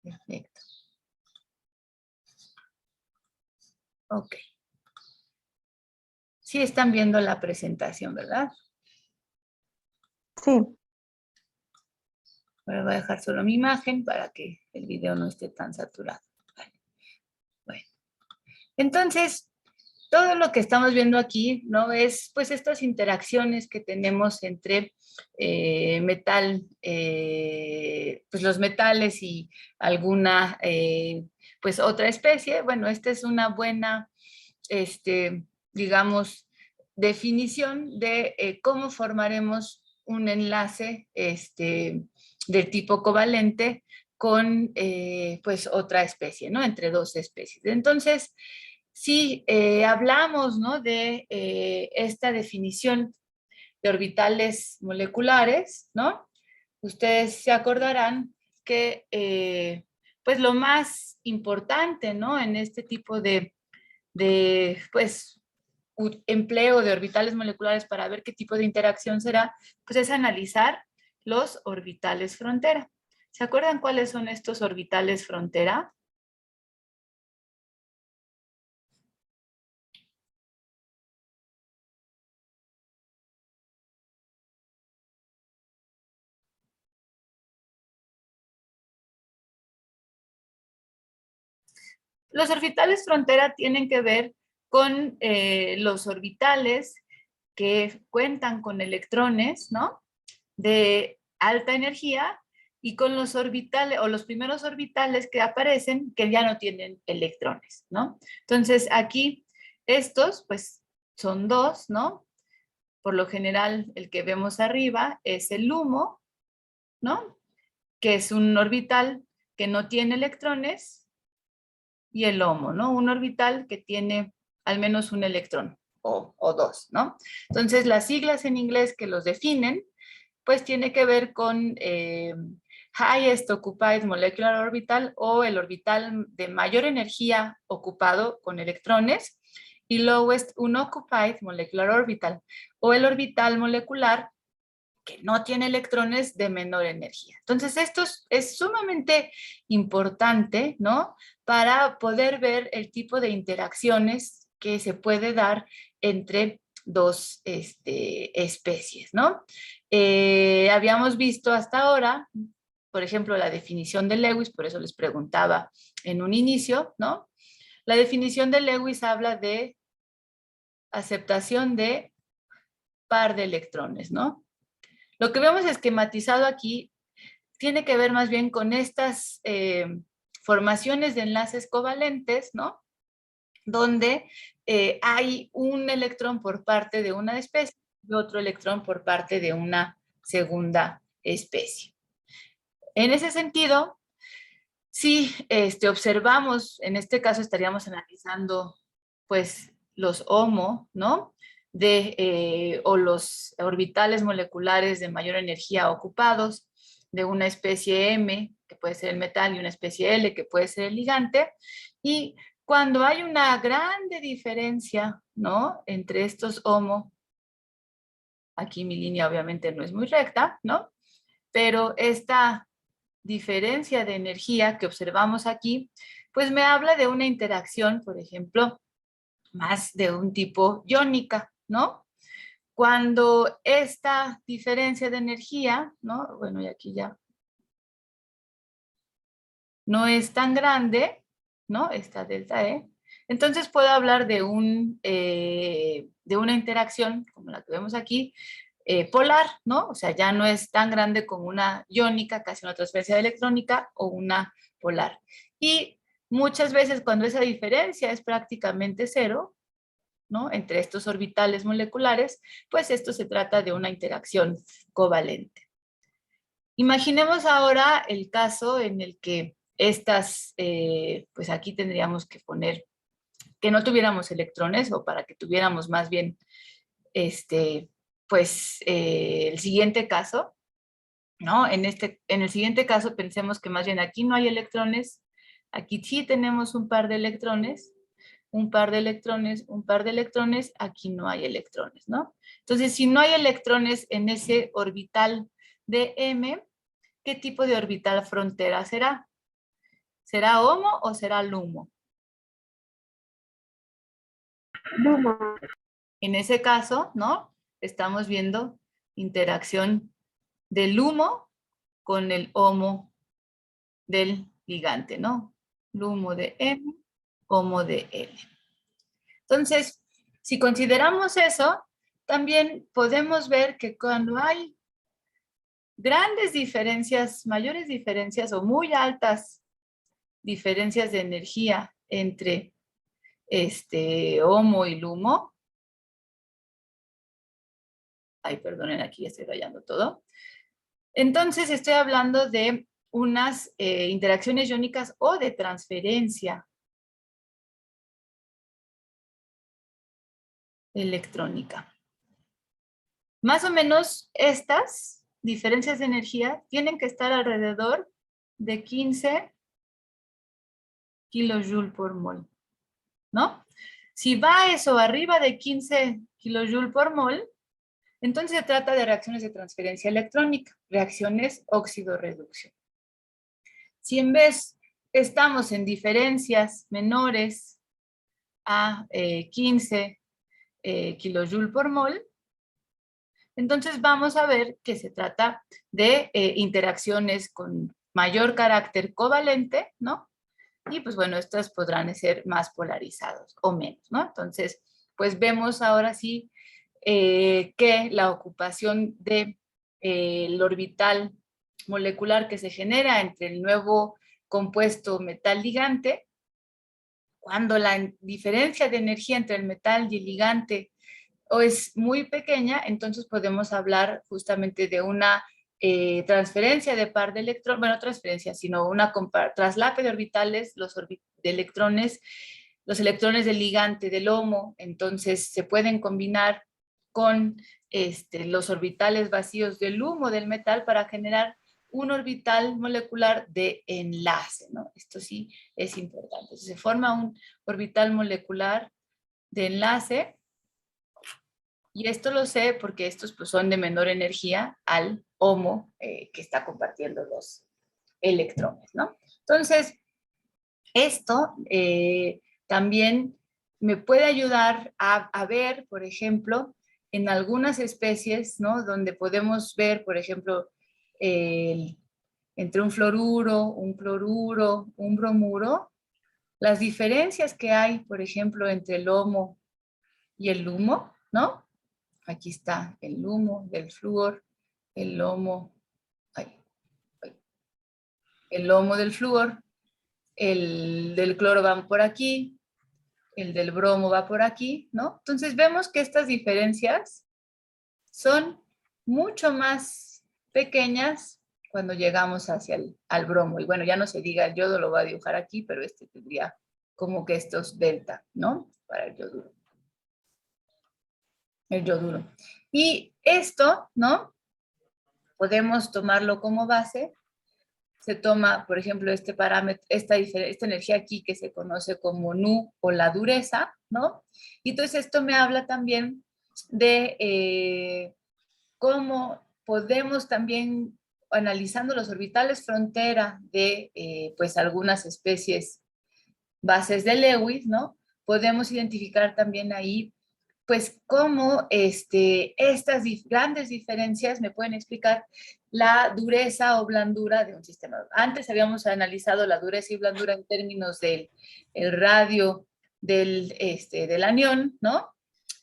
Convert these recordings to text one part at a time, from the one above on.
Perfecto. Ok. Sí están viendo la presentación, ¿verdad? Sí. Ahora voy a dejar solo mi imagen para que el video no esté tan saturado. Bueno, entonces, todo lo que estamos viendo aquí, ¿no? Es pues estas interacciones que tenemos entre pues los metales y alguna, pues otra especie. Bueno, esta es una buena, digamos, definición de cómo formaremos un enlace, del tipo covalente con, pues, otra especie, ¿no? Entre dos especies. Entonces, si hablamos, ¿no? de esta definición de orbitales moleculares, ¿no? Ustedes se acordarán que, pues, lo más importante, ¿no? En este tipo pues, empleo de orbitales moleculares para ver qué tipo de interacción será, pues es analizar los orbitales frontera. ¿Se acuerdan cuáles son estos orbitales frontera? Los orbitales frontera tienen que ver con los orbitales que cuentan con electrones, ¿no? De alta energía y con los orbitales o los primeros orbitales que aparecen que ya no tienen electrones, ¿no? Entonces aquí estos pues son dos, ¿no? Por lo general el que vemos arriba es el LUMO, ¿no? Que es un orbital que no tiene electrones, y el HOMO, ¿no? Un orbital que tiene al menos un electrón o dos, ¿no? Entonces las siglas en inglés que los definen pues tiene que ver con Highest Occupied Molecular Orbital o el orbital de mayor energía ocupado con electrones y Lowest Unoccupied Molecular Orbital o el orbital molecular que no tiene electrones de menor energía. Entonces, esto es sumamente importante, ¿no? Para poder ver el tipo de interacciones que se puede dar entre dos especies, ¿no? Habíamos visto hasta ahora, por ejemplo, la definición de Lewis, por eso les preguntaba en un inicio, ¿no? La definición de Lewis habla de aceptación de par de electrones, ¿no? Lo que vemos esquematizado aquí tiene que ver más bien con estas formaciones de enlaces covalentes, ¿no? Donde hay un electrón por parte de una especie y otro electrón por parte de una segunda especie. En ese sentido, si observamos, en este caso estaríamos analizando pues los HOMO, ¿no? O los orbitales moleculares de mayor energía ocupados de una especie M, que puede ser el metal, y una especie L, que puede ser el ligante, y cuando hay una grande diferencia, ¿no? Entre estos HOMO, aquí mi línea obviamente no es muy recta, ¿no? Pero esta diferencia de energía que observamos aquí, pues me habla de una interacción, por ejemplo, más de un tipo iónica, ¿no? Cuando esta diferencia de energía, ¿no? Bueno, y aquí ya no es tan grande, ¿no? Esta delta E. Entonces puedo hablar de una interacción, como la que vemos aquí, polar, ¿no? O sea, ya no es tan grande como una iónica, casi una transferencia electrónica, o una polar. Y muchas veces cuando esa diferencia es prácticamente cero, ¿no? Entre estos orbitales moleculares, pues esto se trata de una interacción covalente. Imaginemos ahora el caso en el que pues aquí tendríamos que poner que no tuviéramos electrones, o para que tuviéramos más bien, pues el siguiente caso, ¿no? En el siguiente caso pensemos que más bien aquí no hay electrones, aquí sí tenemos un par de electrones, un par de electrones, un par de electrones, aquí no hay electrones, ¿no? Entonces, si no hay electrones en ese orbital de M, ¿qué tipo de orbital frontera será? ¿Será HOMO o será LUMO? LUMO. En ese caso, ¿no? Estamos viendo interacción del LUMO con el HOMO del ligante, ¿no? LUMO de M, HOMO de L. Entonces, si consideramos eso, también podemos ver que cuando hay grandes diferencias, mayores diferencias o muy altas diferencias de energía entre HOMO y LUMO, ay, perdonen, aquí ya estoy rayando todo. Entonces estoy hablando de unas interacciones iónicas o de transferencia electrónica. Más o menos estas diferencias de energía tienen que estar alrededor de 15 kilojoules por mol, ¿no? Si va eso arriba de 15 kilojoules por mol, entonces se trata de reacciones de transferencia electrónica, reacciones óxido-reducción. Si en vez estamos en diferencias menores a 15 kilojoules por mol, entonces vamos a ver que se trata de interacciones con mayor carácter covalente, ¿no? Y pues bueno, estas podrán ser más polarizados o menos, ¿no? Entonces, pues vemos ahora sí que la ocupación de el orbital molecular que se genera entre el nuevo compuesto metal ligante, cuando la diferencia de energía entre el metal y el ligante o es muy pequeña, entonces podemos hablar justamente de una transferencia de par de electrones, bueno, transferencia, sino una traslape de orbitales, de electrones, los electrones del ligante del HOMO, entonces se pueden combinar con los orbitales vacíos del LUMO del metal para generar un orbital molecular de enlace, ¿no? Esto sí es importante. Entonces, se forma un orbital molecular de enlace. Y esto lo sé porque estos pues, son de menor energía al HOMO que está compartiendo los electrones, ¿no? Entonces, esto también me puede ayudar a ver, por ejemplo, en algunas especies, ¿no? Donde podemos ver, por ejemplo, entre un fluoruro, un bromuro, las diferencias que hay, por ejemplo, entre el HOMO y el LUMO, ¿no? Aquí está el LUMO del flúor, el HOMO, el HOMO del flúor, el del cloro va por aquí, el del bromo va por aquí, ¿no? Entonces vemos que estas diferencias son mucho más pequeñas cuando llegamos hacia al bromo. Y bueno, ya no se diga el yodo, lo voy a dibujar aquí, pero este tendría como que estos delta, ¿no? Para el yoduro. El yoduro. Y esto, ¿no? Podemos tomarlo como base. Se toma, por ejemplo, este parámetro, esta energía aquí que se conoce como nu o la dureza, ¿no? Y entonces esto me habla también de cómo podemos también, analizando los orbitales frontera de pues algunas especies bases de Lewis, ¿no? Podemos identificar también ahí pues cómo estas grandes diferencias me pueden explicar la dureza o blandura de un sistema. Antes habíamos analizado la dureza y blandura en términos del radio del anión, ¿no?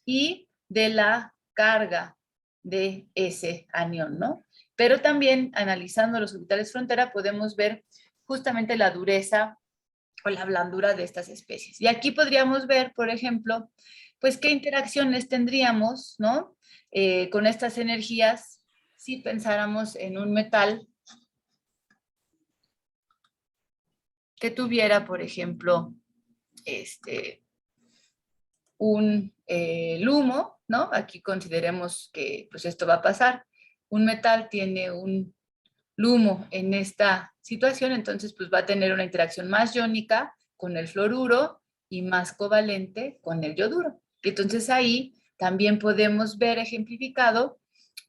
Y de la carga de ese anión, ¿no? Pero también analizando los orbitales frontera podemos ver justamente la dureza o la blandura de estas especies. Y aquí podríamos ver, por ejemplo, pues qué interacciones tendríamos, ¿no? Con estas energías si pensáramos en un metal que tuviera, por ejemplo, un LUMO, ¿no? Aquí consideremos que pues esto va a pasar. Un metal tiene un LUMO en esta situación, entonces pues va a tener una interacción más iónica con el fluoruro y más covalente con el yoduro. Y entonces ahí también podemos ver ejemplificado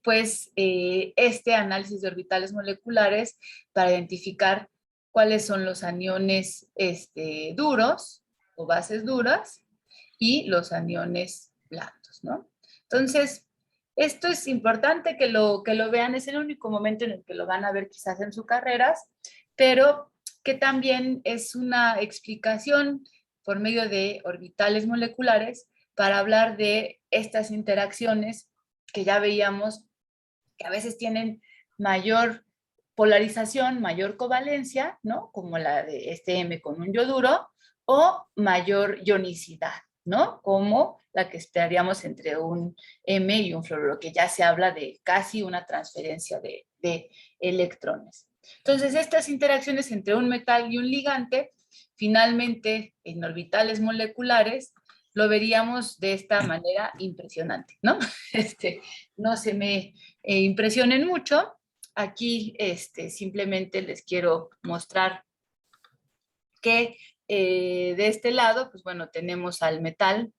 pues este análisis de orbitales moleculares para identificar cuáles son los aniones duros o bases duras y los aniones blandos, ¿no? Entonces, esto es importante que lo vean, es el único momento en el que lo van a ver quizás en sus carreras, pero que también es una explicación por medio de orbitales moleculares para hablar de estas interacciones que ya veíamos que a veces tienen mayor polarización, mayor covalencia, ¿no? Como la de este M con un yoduro, o mayor ionicidad, ¿no? Como la que esperaríamos entre un M y un fluoruro, que ya se habla de casi una transferencia de electrones. Entonces, estas interacciones entre un metal y un ligante, finalmente, en orbitales moleculares, lo veríamos de esta manera impresionante, ¿no? No se me impresionen mucho. Aquí simplemente les quiero mostrar que de este lado, pues bueno, tenemos al metal,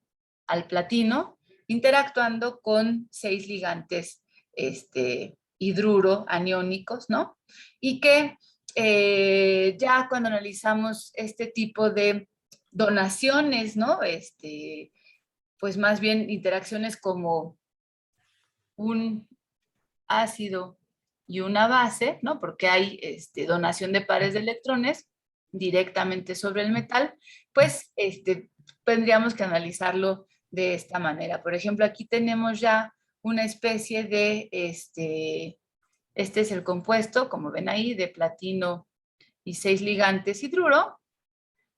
al platino, interactuando con 6 ligantes hidruro aniónicos, ¿no? Y que ya cuando analizamos este tipo de donaciones, ¿no? Pues más bien interacciones como un ácido y una base, ¿no? Porque hay donación de pares de electrones directamente sobre el metal, pues tendríamos que analizarlo de esta manera. Por ejemplo, aquí tenemos ya una especie de, este es el compuesto, como ven ahí, de platino y 6 ligantes hidruro,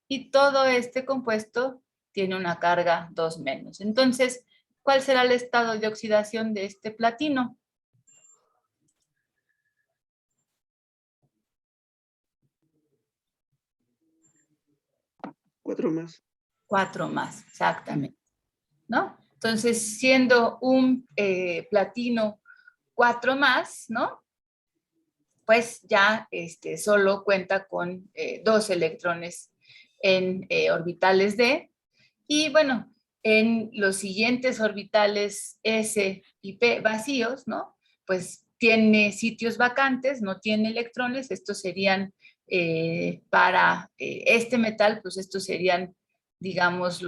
y todo este compuesto tiene una carga 2 menos. Entonces, ¿cuál será el estado de oxidación de este platino? 4 más. 4 más, exactamente, ¿no? Entonces, siendo un platino 4 más, ¿no? Pues ya solo cuenta con 2 electrones en orbitales D. Y bueno, en los siguientes orbitales S y P vacíos, ¿no? Pues tiene sitios vacantes, no tiene electrones. Estos serían para este metal, pues estos serían, digamos,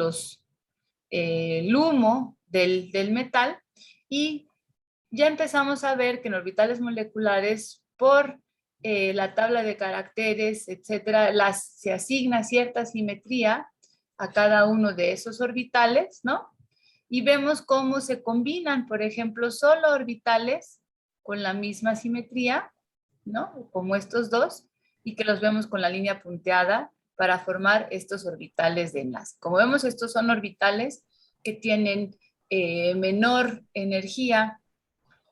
el humo del metal. Y ya empezamos a ver que en orbitales moleculares, por la tabla de caracteres, etcétera, se asigna cierta simetría a cada uno de esos orbitales, ¿no? Y vemos cómo se combinan, por ejemplo, solo orbitales con la misma simetría, ¿no? Como estos dos, y que los vemos con la línea punteada para formar estos orbitales de enlace. Como vemos, estos son orbitales que tienen menor energía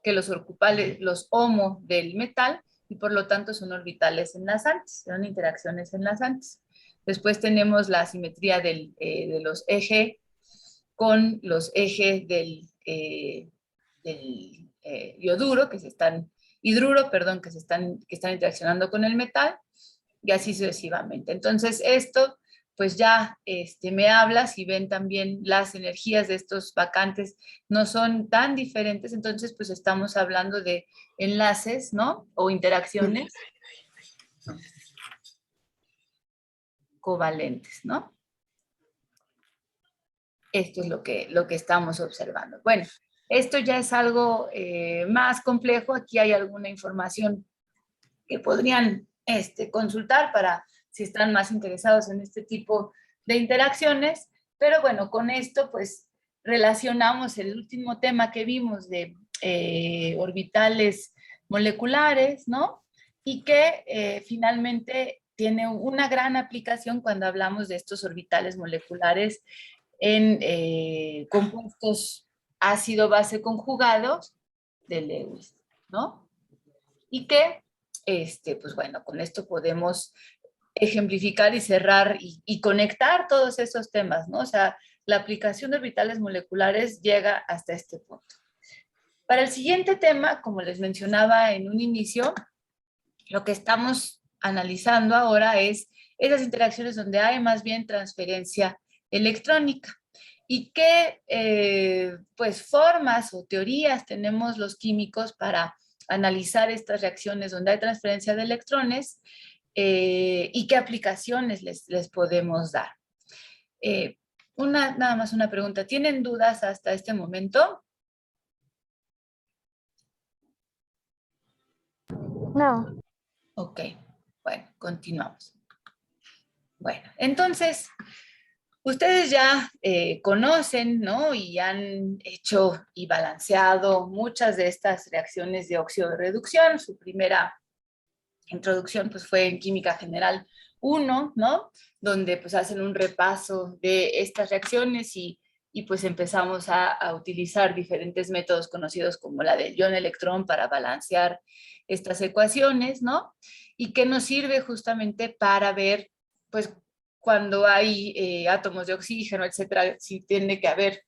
que los orbitales, los HOMO del metal, y por lo tanto son orbitales enlazantes, son interacciones enlazantes. Después tenemos la simetría de los ejes con los ejes del yoduro, hidruro, perdón, que están interaccionando con el metal, y así sucesivamente. Entonces, esto pues ya me habla, si ven también las energías de estos vacantes no son tan diferentes, entonces pues estamos hablando de enlaces, ¿no? O interacciones covalentes, ¿no? Esto es lo que estamos observando. Bueno, esto ya es algo más complejo. Aquí hay alguna información que podrían consultar para si están más interesados en este tipo de interacciones. Pero bueno, con esto pues relacionamos el último tema que vimos de orbitales moleculares, ¿no? Y que finalmente tiene una gran aplicación cuando hablamos de estos orbitales moleculares en compuestos ácido-base conjugados de Lewis, ¿no? Y que, pues bueno, con esto podemos ejemplificar y cerrar y conectar todos esos temas, ¿no? O sea, la aplicación de orbitales moleculares llega hasta este punto. Para el siguiente tema, como les mencionaba en un inicio, lo que estamos analizando ahora es esas interacciones donde hay más bien transferencia electrónica. ¿Y qué pues formas o teorías tenemos los químicos para analizar estas reacciones donde hay transferencia de electrones? y qué aplicaciones les podemos dar. Nada más una pregunta. ¿Tienen dudas hasta este momento? No. Ok, bueno, continuamos. Bueno, entonces, ustedes ya conocen, ¿no? Y han hecho y balanceado muchas de estas reacciones de óxido de reducción. Su primera introducción pues fue en Química General 1, ¿no? Donde pues hacen un repaso de estas reacciones y pues empezamos a utilizar diferentes métodos conocidos como la del ion-electrón para balancear estas ecuaciones, ¿no? Y que nos sirve justamente para ver, pues, cuando hay átomos de oxígeno, etcétera, si tiene que haber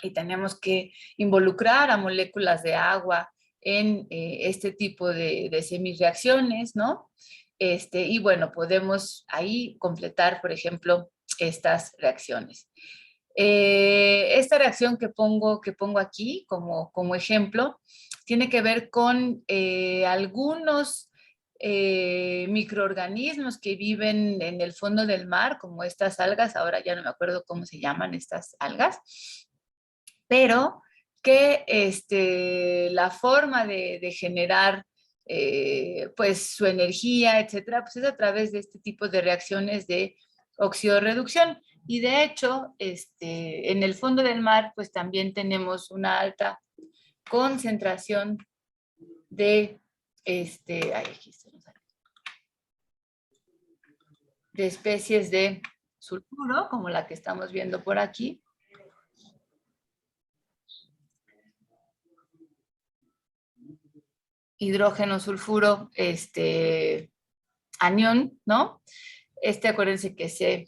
y tenemos que involucrar a moléculas de agua en este tipo de semirreacciones, ¿no? Y bueno, podemos ahí completar, por ejemplo, estas reacciones. Esta reacción que pongo aquí como ejemplo tiene que ver con algunos microorganismos que viven en el fondo del mar, como estas algas, ahora ya no me acuerdo cómo se llaman estas algas, pero que la forma de generar pues su energía, etcétera, pues es a través de este tipo de reacciones de oxidorreducción. Y de hecho, en el fondo del mar, pues también tenemos una alta concentración de, de especies de sulfuro, como la que estamos viendo por aquí. Hidrógeno, sulfuro, anión, ¿no? Acuérdense que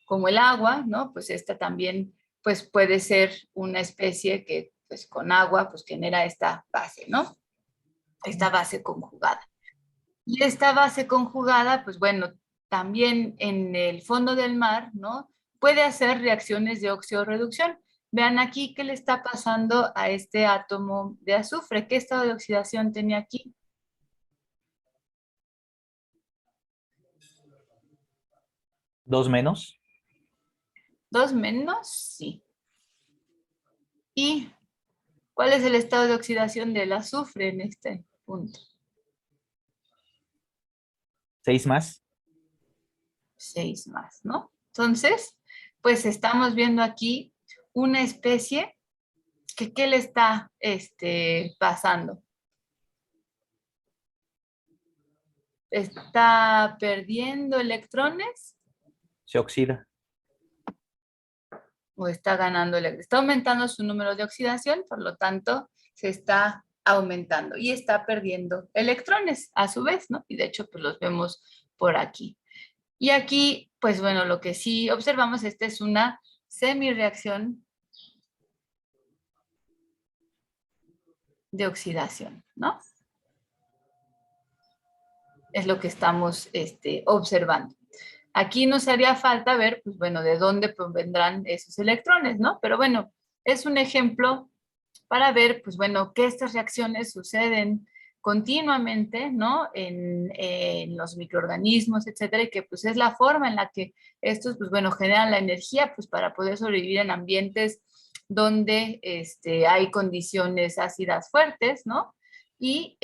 como el agua, ¿no? Pues esta también, pues puede ser una especie que, pues con agua, pues genera esta base, ¿no? Esta base conjugada. Y esta base conjugada, pues bueno, también en el fondo del mar, ¿no? Puede hacer reacciones de oxidorreducción. Vean aquí qué le está pasando a este átomo de azufre. ¿Qué estado de oxidación tenía aquí? 2 menos. 2 menos, sí. ¿Y cuál es el estado de oxidación del azufre en este punto? 6 más. 6 más, ¿no? Entonces, pues estamos viendo aquí una especie que ¿qué le está pasando? ¿Está perdiendo electrones Se oxida. o está ganando electrones? Está aumentando su número de oxidación, por lo tanto, se está aumentando y está perdiendo electrones a su vez, ¿no? Y de hecho, pues los vemos por aquí. Y aquí, pues bueno, lo que sí observamos, esta es una semirreacción de oxidación, ¿no? Es lo que estamos observando. Aquí nos haría falta ver, pues bueno, de dónde provendrán esos electrones, ¿no? Pero bueno, es un ejemplo para ver, pues bueno, que estas reacciones suceden continuamente, ¿no? En los microorganismos, etcétera, y que pues es la forma en la que estos, pues bueno, generan la energía, pues para poder sobrevivir en ambientes donde hay condiciones ácidas fuertes, ¿no? Y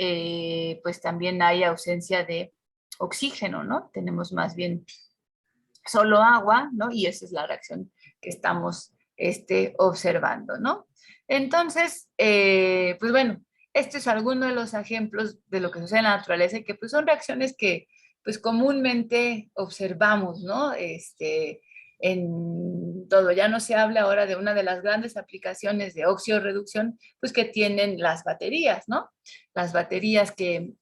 pues también hay ausencia de oxígeno, ¿no? Tenemos más bien solo agua, ¿no? Y esa es la reacción que estamos observando, ¿no? Entonces, pues bueno, este es alguno de los ejemplos de lo que sucede en la naturaleza y que pues son reacciones que pues comúnmente observamos, ¿no? En todo. Ya no se habla ahora de una de las grandes aplicaciones de oxidorreducción, pues que tienen las baterías, ¿no? Las baterías que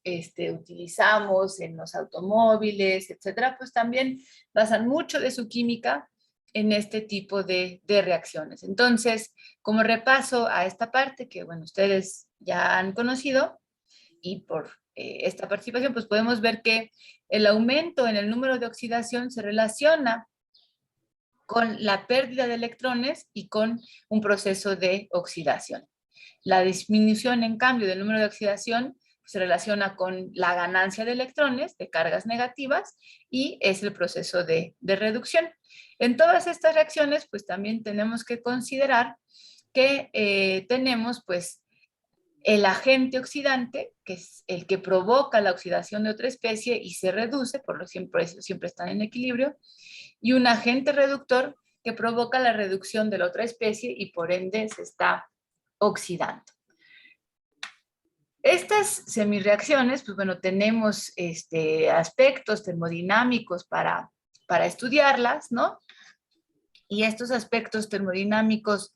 utilizamos en los automóviles, etcétera, pues también basan mucho de su química en este tipo de reacciones. Entonces, como repaso a esta parte que, bueno, ustedes ya han conocido y por esta participación, pues podemos ver que el aumento en el número de oxidación se relaciona con la pérdida de electrones y con un proceso de oxidación. La disminución, en cambio, del número de oxidación se relaciona con la ganancia de electrones, de cargas negativas, y es el proceso de reducción. En todas estas reacciones, pues también tenemos que considerar que tenemos, pues, el agente oxidante, que es el que provoca la oxidación de otra especie y se reduce, por lo siempre están en equilibrio, y un agente reductor que provoca la reducción de la otra especie y por ende se está oxidando. Estas semirreacciones, pues bueno, tenemos aspectos termodinámicos para estudiarlas, ¿no? Y estos aspectos termodinámicos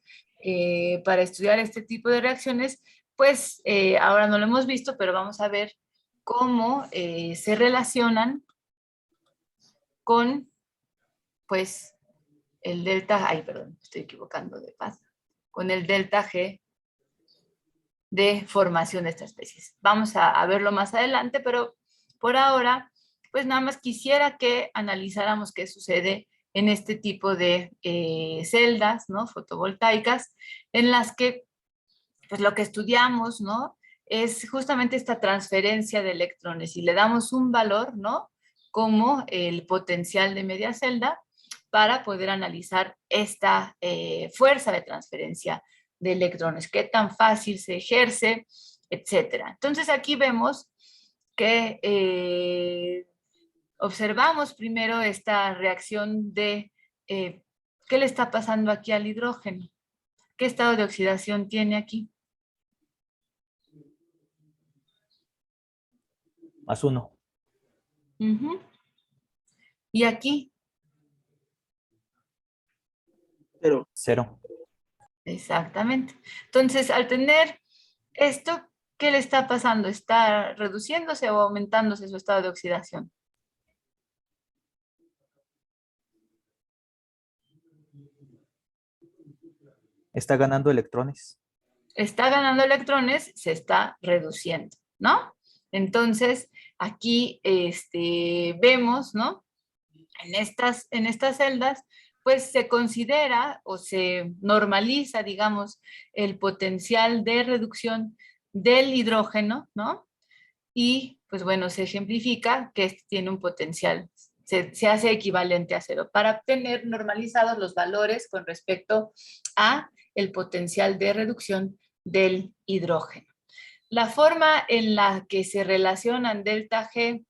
para estudiar este tipo de reacciones, pues ahora no lo hemos visto, pero vamos a ver cómo se relacionan con, pues, el delta, ay, perdón, estoy equivocando de paso, con el delta G de formación de estas especies. Vamos a verlo más adelante, pero por ahora, pues nada más quisiera que analizáramos qué sucede en este tipo de celdas, ¿no? Fotovoltaicas, en las que, pues lo que estudiamos, ¿no? Es justamente esta transferencia de electrones y le damos un valor, ¿no? Como el potencial de media celda para poder analizar esta fuerza de transferencia de electrones, qué tan fácil se ejerce, etcétera. Entonces aquí vemos que observamos primero esta reacción de qué le está pasando aquí al hidrógeno, qué estado de oxidación tiene aquí. +1. Y aquí, 0. exactamente. Entonces, al tener esto, ¿qué le está pasando? ¿Está reduciéndose o aumentándose su estado de oxidación? Está ganando electrones. Está ganando electrones, se está reduciendo, ¿no? Entonces, aquí vemos, ¿no? En estas celdas, pues se considera o se normaliza, digamos, el potencial de reducción del hidrógeno, ¿no? Y, pues bueno, se ejemplifica que este tiene un potencial, se hace equivalente a 0 para obtener normalizados los valores con respecto a el potencial de reducción del hidrógeno. La forma en la que se relacionan delta G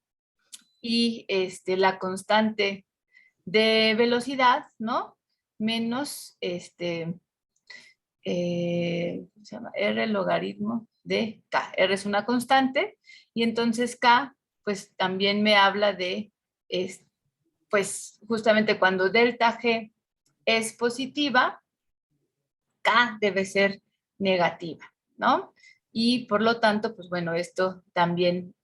y la constante de velocidad, ¿no? Menos ¿cómo se llama? R logaritmo de K. R es una constante y entonces K pues también me habla de, pues justamente cuando delta G es positiva, K debe ser negativa, ¿no? Y por lo tanto, pues bueno, esto también,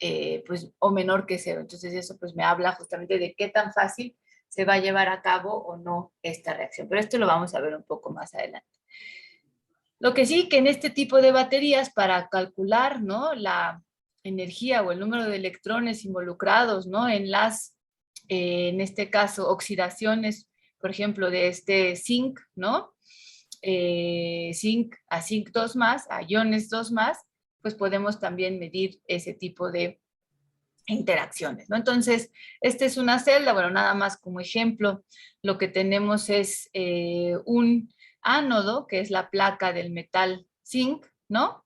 pues, o menor que 0. Entonces eso pues me habla justamente de qué tan fácil se va a llevar a cabo o no esta reacción. Pero esto lo vamos a ver un poco más adelante. Lo que sí que en este tipo de baterías, para calcular, ¿no? La energía o el número de electrones involucrados, ¿no? En las, en este caso, oxidaciones, por ejemplo, de este zinc, ¿no? Zinc a zinc 2+, a iones 2+, pues podemos también medir ese tipo de interacciones, ¿no? Entonces, esta es una celda, bueno, nada más como ejemplo, lo que tenemos es un ánodo, que es la placa del metal zinc, ¿no?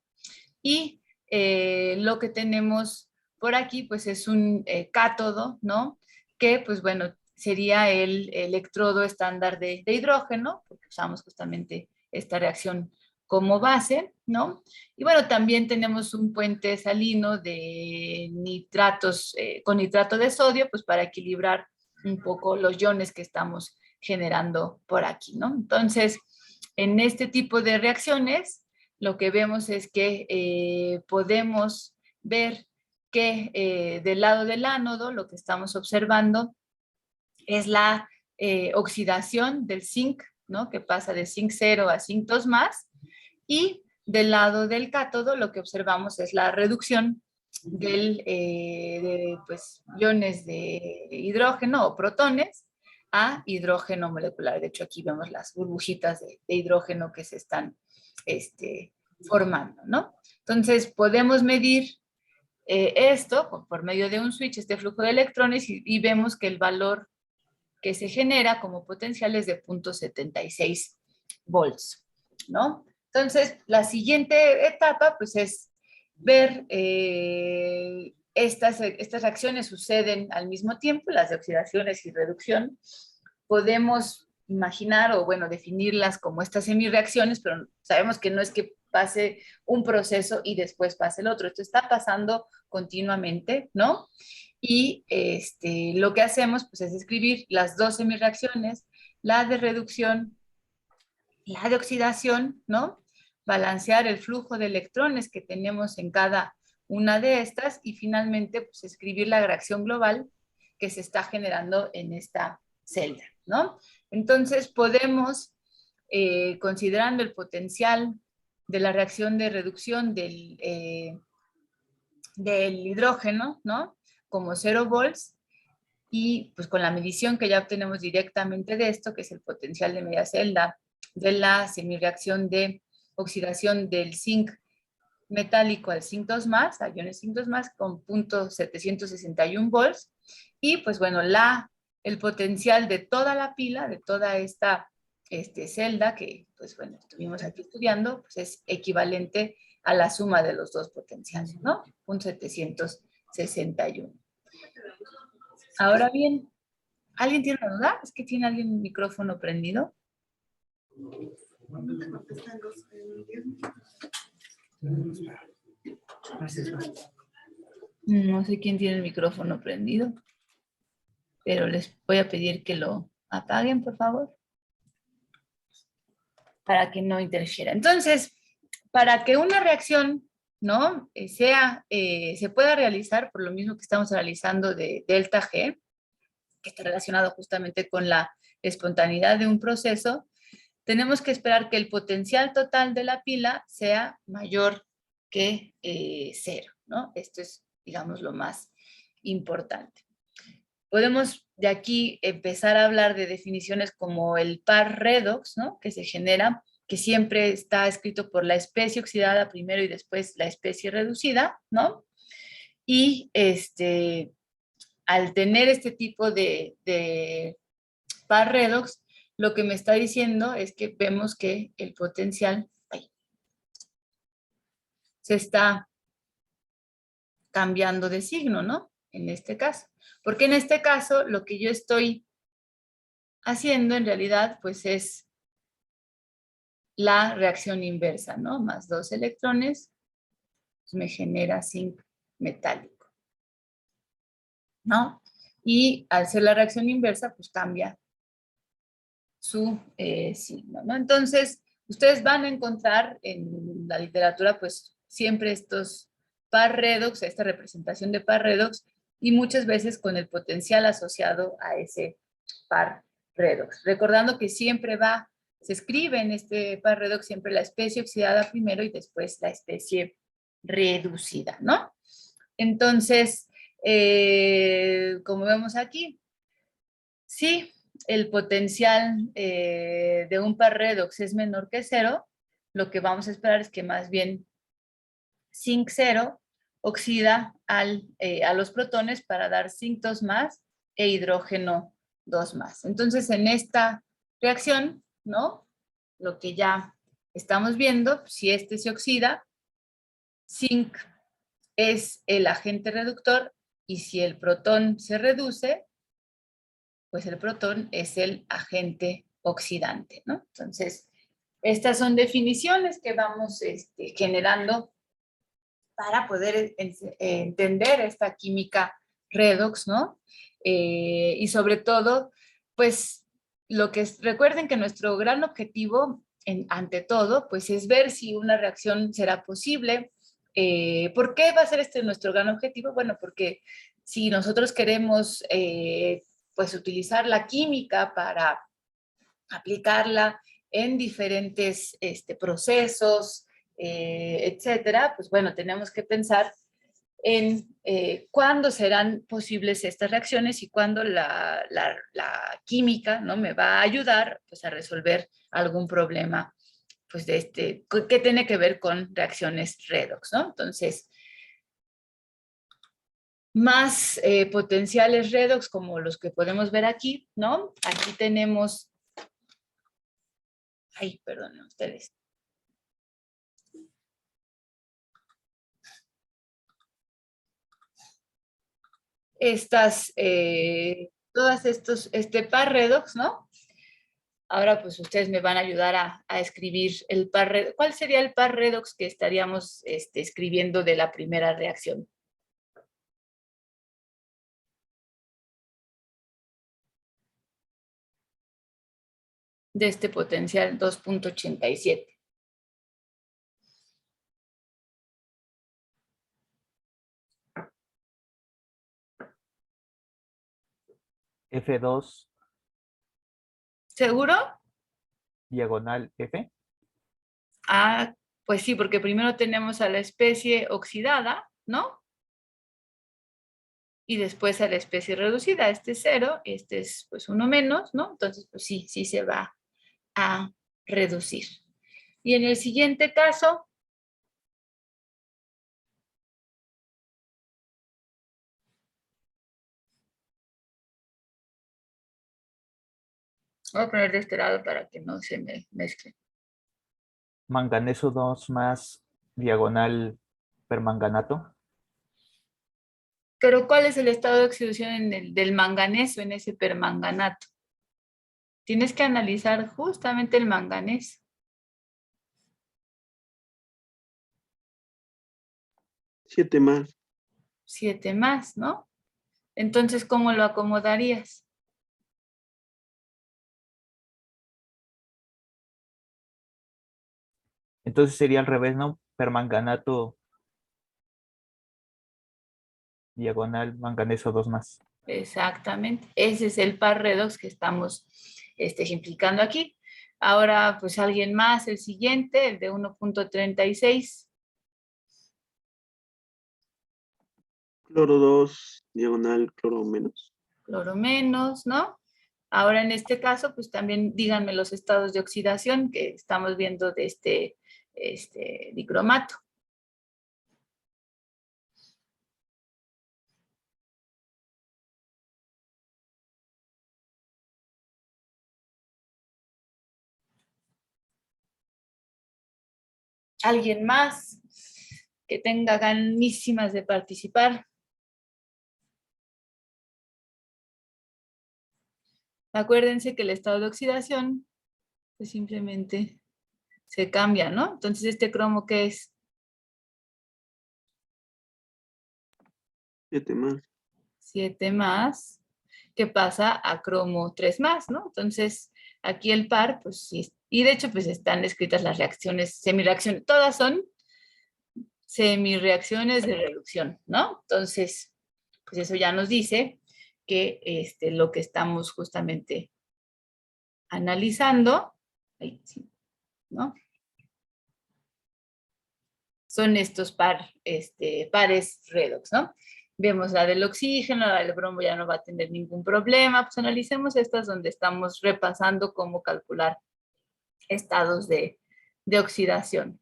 Y lo que tenemos por aquí, pues es un cátodo, ¿no? Que, pues bueno, sería el electrodo estándar de hidrógeno, porque usamos justamente esta reacción como base, ¿no? Y bueno, también tenemos un puente salino de nitratos, con nitrato de sodio, pues para equilibrar un poco los iones que estamos generando por aquí, ¿no? Entonces, en este tipo de reacciones, lo que vemos es que podemos ver que del lado del ánodo lo que estamos observando es la oxidación del zinc, ¿no? Que pasa de zinc 0 a zinc 2+, y del lado del cátodo lo que observamos es la reducción de pues, iones de hidrógeno o protones a hidrógeno molecular. De hecho, aquí vemos las burbujitas de hidrógeno que se están formando, ¿no? Entonces, podemos medir esto por medio de un switch, este flujo de electrones, y vemos que el valor que se genera como potencial es de 0.76 volts, ¿no? Entonces, la siguiente etapa, pues, es ver estas reacciones suceden al mismo tiempo, las de oxidaciones y reducción. Podemos imaginar o, bueno, definirlas como estas semireacciones, pero sabemos que no es que pase un proceso y después pase el otro. Esto está pasando continuamente, ¿no? Y lo que hacemos, pues, es escribir las dos semireacciones, la de reducción, la de oxidación, ¿no? Balancear el flujo de electrones que tenemos en cada una de estas y finalmente, pues, escribir la reacción global que se está generando en esta celda, ¿no? Entonces, podemos, considerando el potencial de la reacción de reducción del hidrógeno, ¿no? Como 0 volts, y pues con la medición que ya obtenemos directamente de esto, que es el potencial de media celda de la semireacción de oxidación del zinc metálico al zinc 2+, a iones zinc 2+, con 0.761 volts, y pues bueno, el potencial de toda la pila, de toda esta celda que pues bueno, estuvimos aquí estudiando, pues es equivalente a la suma de los dos potenciales, ¿no? 0.761. Ahora bien, ¿alguien tiene una duda? ¿Es que tiene alguien un micrófono prendido? No sé quién tiene el micrófono prendido, pero les voy a pedir que lo apaguen, por favor, para que no interfiera. Entonces, para que una reacción, ¿no? Se pueda realizar por lo mismo que estamos realizando de delta G, que está relacionado justamente con la espontaneidad de un proceso, tenemos que esperar que el potencial total de la pila sea mayor que 0, ¿no? Esto es, digamos, lo más importante. Podemos de aquí empezar a hablar de definiciones como el par redox, ¿no? Que se genera, que siempre está escrito por la especie oxidada primero y después la especie reducida, ¿no? Y al tener este tipo de par redox, lo que me está diciendo es que vemos que el potencial se está cambiando de signo, ¿no? En este caso. Porque en este caso, lo que yo estoy haciendo en realidad, pues es la reacción inversa, ¿no? Más 2 electrones, pues me genera zinc metálico, ¿no? Y al ser la reacción inversa, pues cambia su signo, ¿no? Entonces, ustedes van a encontrar en la literatura, pues, siempre estos par redox, esta representación de par redox, y muchas veces con el potencial asociado a ese par redox. Recordando que siempre se escribe en este par redox siempre la especie oxidada primero y después la especie reducida, ¿no? Entonces, como vemos aquí, sí, el potencial de un par redox es menor que 0, lo que vamos a esperar es que más bien zinc 0 oxida a los protones para dar zinc 2+ e hidrógeno 2+. Entonces, en esta reacción, ¿no? Lo que ya estamos viendo, si este se oxida, zinc es el agente reductor y si el protón se reduce, pues el protón es el agente oxidante, ¿no? Entonces, estas son definiciones que vamos generando para poder entender esta química redox, ¿no? Y sobre todo, pues, recuerden que nuestro gran objetivo, ante todo, pues es ver si una reacción será posible. ¿Por qué va a ser nuestro gran objetivo? Bueno, porque si nosotros queremos pues utilizar la química para aplicarla en diferentes procesos, etcétera, pues bueno, tenemos que pensar en cuándo serán posibles estas reacciones y cuándo la química, ¿no? Me va a ayudar pues, a resolver algún problema pues que tiene que ver con reacciones redox, ¿no? Entonces, más potenciales redox como los que podemos ver aquí, ¿no? Aquí tenemos, ay, perdonen ustedes. Todas estos, par redox, ¿no? Ahora pues ustedes me van a ayudar a escribir el par redox. ¿Cuál sería el par redox que estaríamos escribiendo de la primera reacción? De este potencial 2.87. F2 ¿Seguro? diagonal F. Ah, pues sí, porque primero tenemos a la especie oxidada, ¿no? Y después a la especie reducida. Este es 0, este es pues 1 menos, ¿no? Entonces, pues sí, sí se va a reducir. Y en el siguiente caso, voy a poner de este lado para que no se me mezcle. Manganeso 2 más diagonal permanganato. Pero ¿cuál es el estado de oxidación del manganeso en ese permanganato? Tienes que analizar justamente el manganeso. 7 más. 7 más, ¿no? Entonces, ¿cómo lo acomodarías? Entonces sería al revés, ¿no? Permanganato diagonal manganeso 2 más. Exactamente. Ese es el par redox que estamos ejemplificando aquí. Ahora, pues alguien más, el siguiente, el de 1.36. Cloro 2 diagonal cloro menos. Cloro menos, ¿no? Ahora en este caso, pues también díganme los estados de oxidación que estamos viendo de este dicromato. ¿Alguien más que tenga ganísimas de participar? Acuérdense que el estado de oxidación pues simplemente se cambia, ¿no? Entonces, ¿este cromo qué es? 7 más. 7 más, que pasa a cromo 3 más, ¿no? Entonces, aquí el par, pues sí, y de hecho, pues están descritas las reacciones, semireacciones, todas son semireacciones de reducción, ¿no? Entonces, pues eso ya nos dice que lo que estamos justamente analizando, ahí sí, ¿no? Son estos pares redox, ¿no? Vemos la del oxígeno, la del bromo ya no va a tener ningún problema, pues analicemos estas donde estamos repasando cómo calcular estados de oxidación.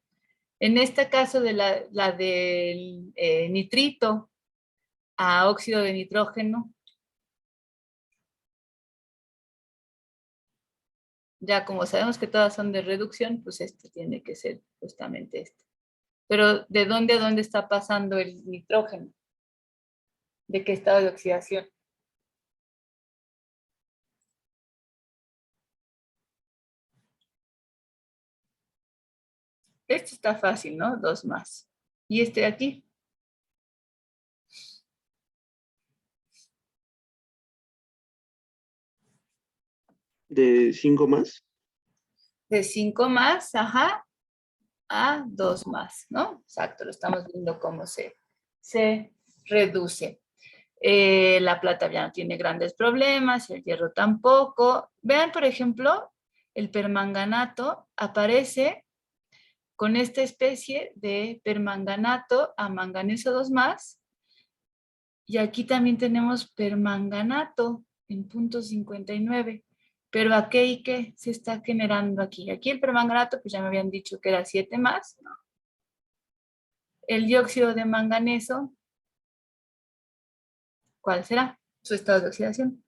En este caso de la del nitrito a óxido de nitrógeno, ya como sabemos que todas son de reducción, pues este tiene que ser justamente este. Pero ¿de dónde a dónde está pasando el nitrógeno? ¿De qué estado de oxidación? Este está fácil, ¿no? 2 más. ¿Y este de aquí? De 5 más. De 5 más, ajá, a 2 más, ¿no? Exacto, lo estamos viendo cómo se reduce. La plata ya no tiene grandes problemas, el hierro tampoco. Vean, por ejemplo, el permanganato aparece con esta especie de permanganato a manganeso 2 más. Y aquí también tenemos permanganato en punto 59. Pero ¿a qué y qué se está generando aquí? Aquí el permanganato, pues ya me habían dicho que era 7 más, ¿no? El dióxido de manganeso, ¿cuál será su estado de oxidación?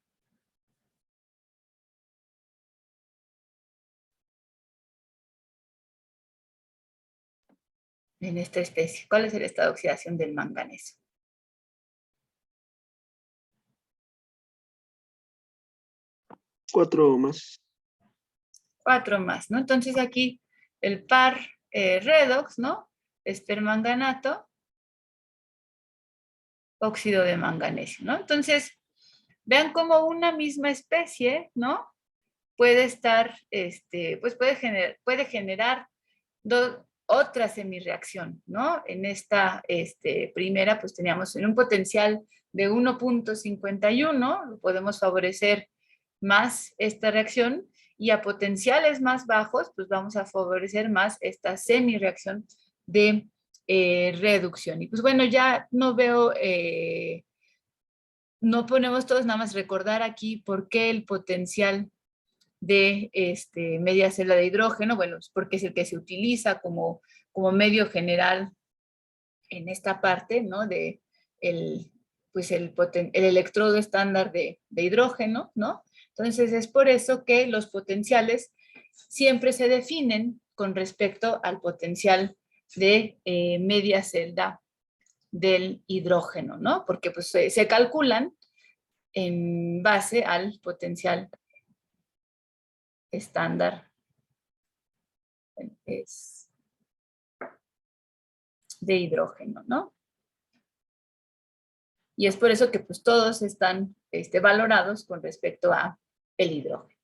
En esta especie, ¿cuál es el estado de oxidación del manganeso? 4 más. 4 más, ¿no? Entonces aquí el par redox, ¿no? Es permanganato, óxido de manganeso, ¿no? Entonces, vean cómo una misma especie, ¿no? Puede estar, pues puede generar otra semirreacción, ¿no? En esta primera, pues teníamos en un potencial de 1.51, podemos favorecer más esta reacción, y a potenciales más bajos, pues vamos a favorecer más esta semirreacción de reducción. Y pues bueno, ya no veo, no ponemos todos, nada más recordar aquí por qué el potencial de media celda de hidrógeno, bueno, es porque es el que se utiliza como medio general en esta parte, ¿no? De pues el electrodo estándar de hidrógeno, ¿no? Entonces es por eso que los potenciales siempre se definen con respecto al potencial de media celda del hidrógeno, ¿no? Porque pues se calculan en base al potencial estándar es de hidrógeno, ¿no? Y es por eso que pues todos están valorados con respecto a el hidrógeno.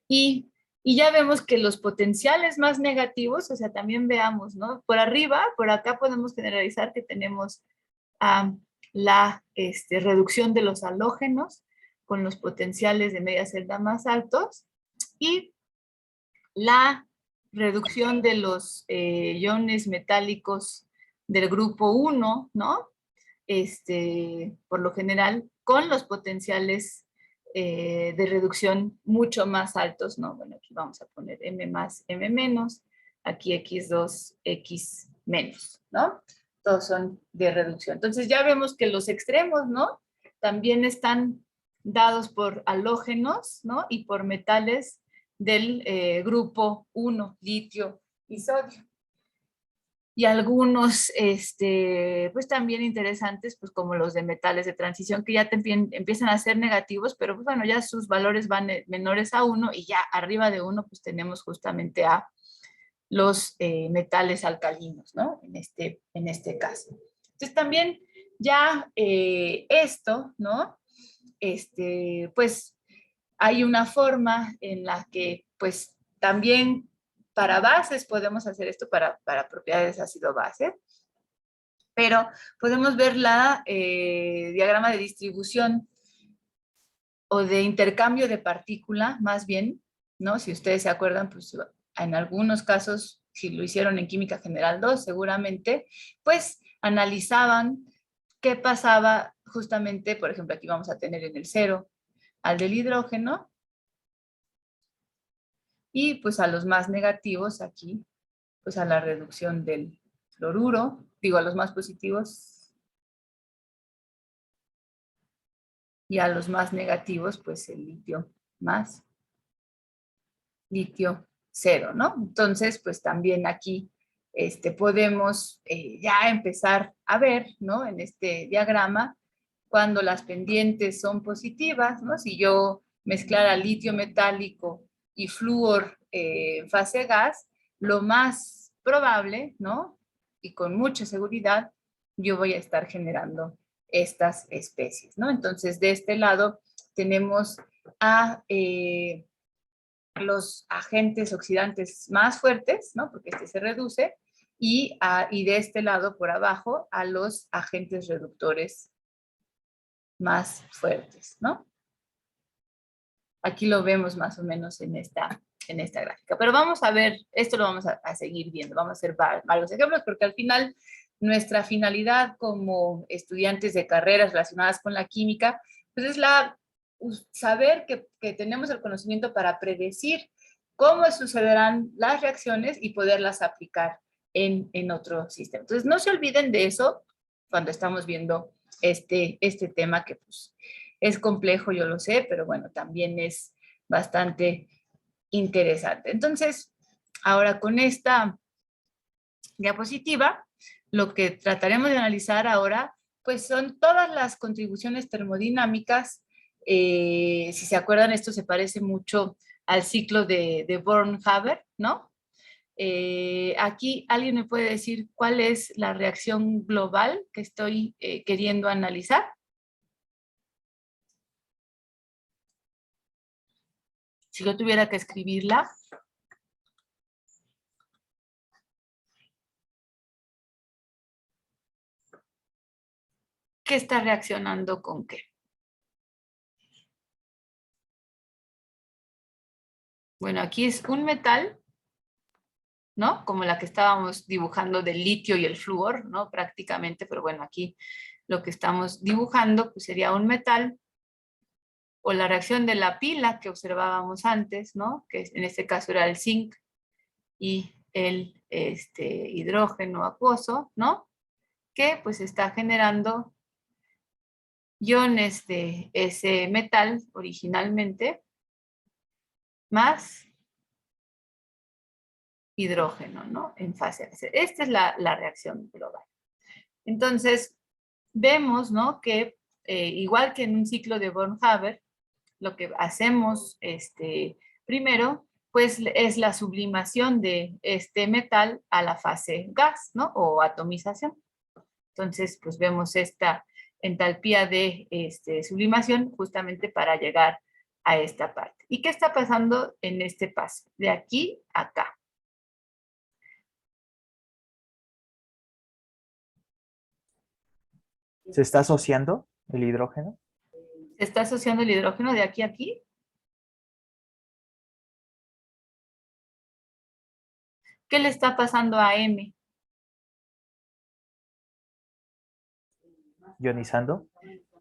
Y ya vemos que los potenciales más negativos, o sea, también veamos, ¿no? Por arriba, por acá podemos generalizar que tenemos la reducción de los halógenos con los potenciales de media celda más altos, y la reducción de los iones metálicos del grupo 1, ¿no? Por lo general, con los potenciales de reducción mucho más altos, ¿no? Bueno, aquí vamos a poner M más, M menos, aquí X2, X menos, ¿no? Todos son de reducción. Entonces ya vemos que los extremos, ¿no? También están dados por halógenos, ¿no? Y por metales del grupo 1, litio y sodio. Y algunos, pues también interesantes, pues como los de metales de transición, que ya empiezan a ser negativos, pero pues bueno, ya sus valores van menores a 1, y ya arriba de 1, pues tenemos justamente a los metales alcalinos, ¿no? En este caso. Entonces también ya esto, ¿no? Pues hay una forma en la que, pues también para bases podemos hacer esto, para propiedades ácido-base, pero podemos ver la diagrama de distribución o de intercambio de partícula, más bien, ¿no? Si ustedes se acuerdan, pues en algunos casos, si lo hicieron en Química General 2, seguramente, pues analizaban qué pasaba justamente, por ejemplo, aquí vamos a tener en el 0 al del hidrógeno, y pues a los más negativos aquí, pues a la reducción del fluoruro, digo a los más positivos, y a los más negativos, pues el litio más, litio 0, ¿no? Entonces, pues también aquí podemos ya empezar a ver, ¿no? En este diagrama, cuando las pendientes son positivas, ¿no? Si yo mezclara litio metálico y flúor en fase gas, lo más probable, ¿no? Y con mucha seguridad, yo voy a estar generando estas especies, ¿no? Entonces, de este lado tenemos a los agentes oxidantes más fuertes, ¿no? Porque se reduce, y de este lado por abajo a los agentes reductores más fuertes, ¿no? Aquí lo vemos más o menos en esta gráfica. Pero vamos a ver, esto lo vamos a seguir viendo, vamos a hacer varios ejemplos, porque al final nuestra finalidad como estudiantes de carreras relacionadas con la química, pues es la saber que tenemos el conocimiento para predecir cómo sucederán las reacciones y poderlas aplicar en otro sistema. Entonces, no se olviden de eso cuando estamos viendo este tema que pues, es complejo, yo lo sé, pero bueno, también es bastante interesante. Entonces, ahora con esta diapositiva, lo que trataremos de analizar ahora, pues son todas las contribuciones termodinámicas. Si se acuerdan, esto se parece mucho al ciclo de Born-Haber, ¿no? Aquí alguien me puede decir cuál es la reacción global que estoy queriendo analizar. Si yo tuviera que escribirla. ¿Qué está reaccionando con qué? Bueno, aquí es un metal, ¿no? Como la que estábamos dibujando del litio y el flúor, ¿no? Prácticamente, pero bueno, aquí lo que estamos dibujando pues sería un metal, o la reacción de la pila que observábamos antes, ¿no? Que en este caso era el zinc y el hidrógeno acuoso, ¿no? Que pues está generando iones de ese metal originalmente, más hidrógeno, ¿no? En fase ácida. Esta es la reacción global. Entonces, vemos, ¿no? Que igual que en un ciclo de Born-Haber, lo que hacemos primero, pues es la sublimación de este metal a la fase gas, ¿no? O atomización. Entonces, pues vemos esta entalpía de sublimación justamente para llegar a esta parte. ¿Y qué está pasando en este paso? De aquí a acá. ¿Se está asociando el hidrógeno? ¿Se está asociando el hidrógeno de aquí a aquí? ¿Qué le está pasando a M? ¿Ionizando?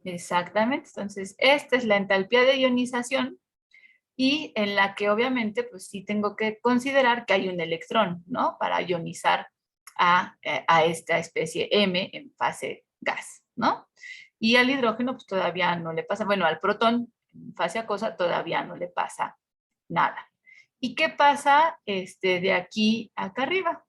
Exactamente. Entonces, esta es la entalpía de ionización y en la que obviamente pues sí tengo que considerar que hay un electrón, ¿no? Para ionizar a esta especie M en fase gas, ¿no? Y al hidrógeno pues todavía no le pasa, bueno, al protón en fase acuosa todavía no le pasa nada. ¿Y qué pasa de aquí acá arriba?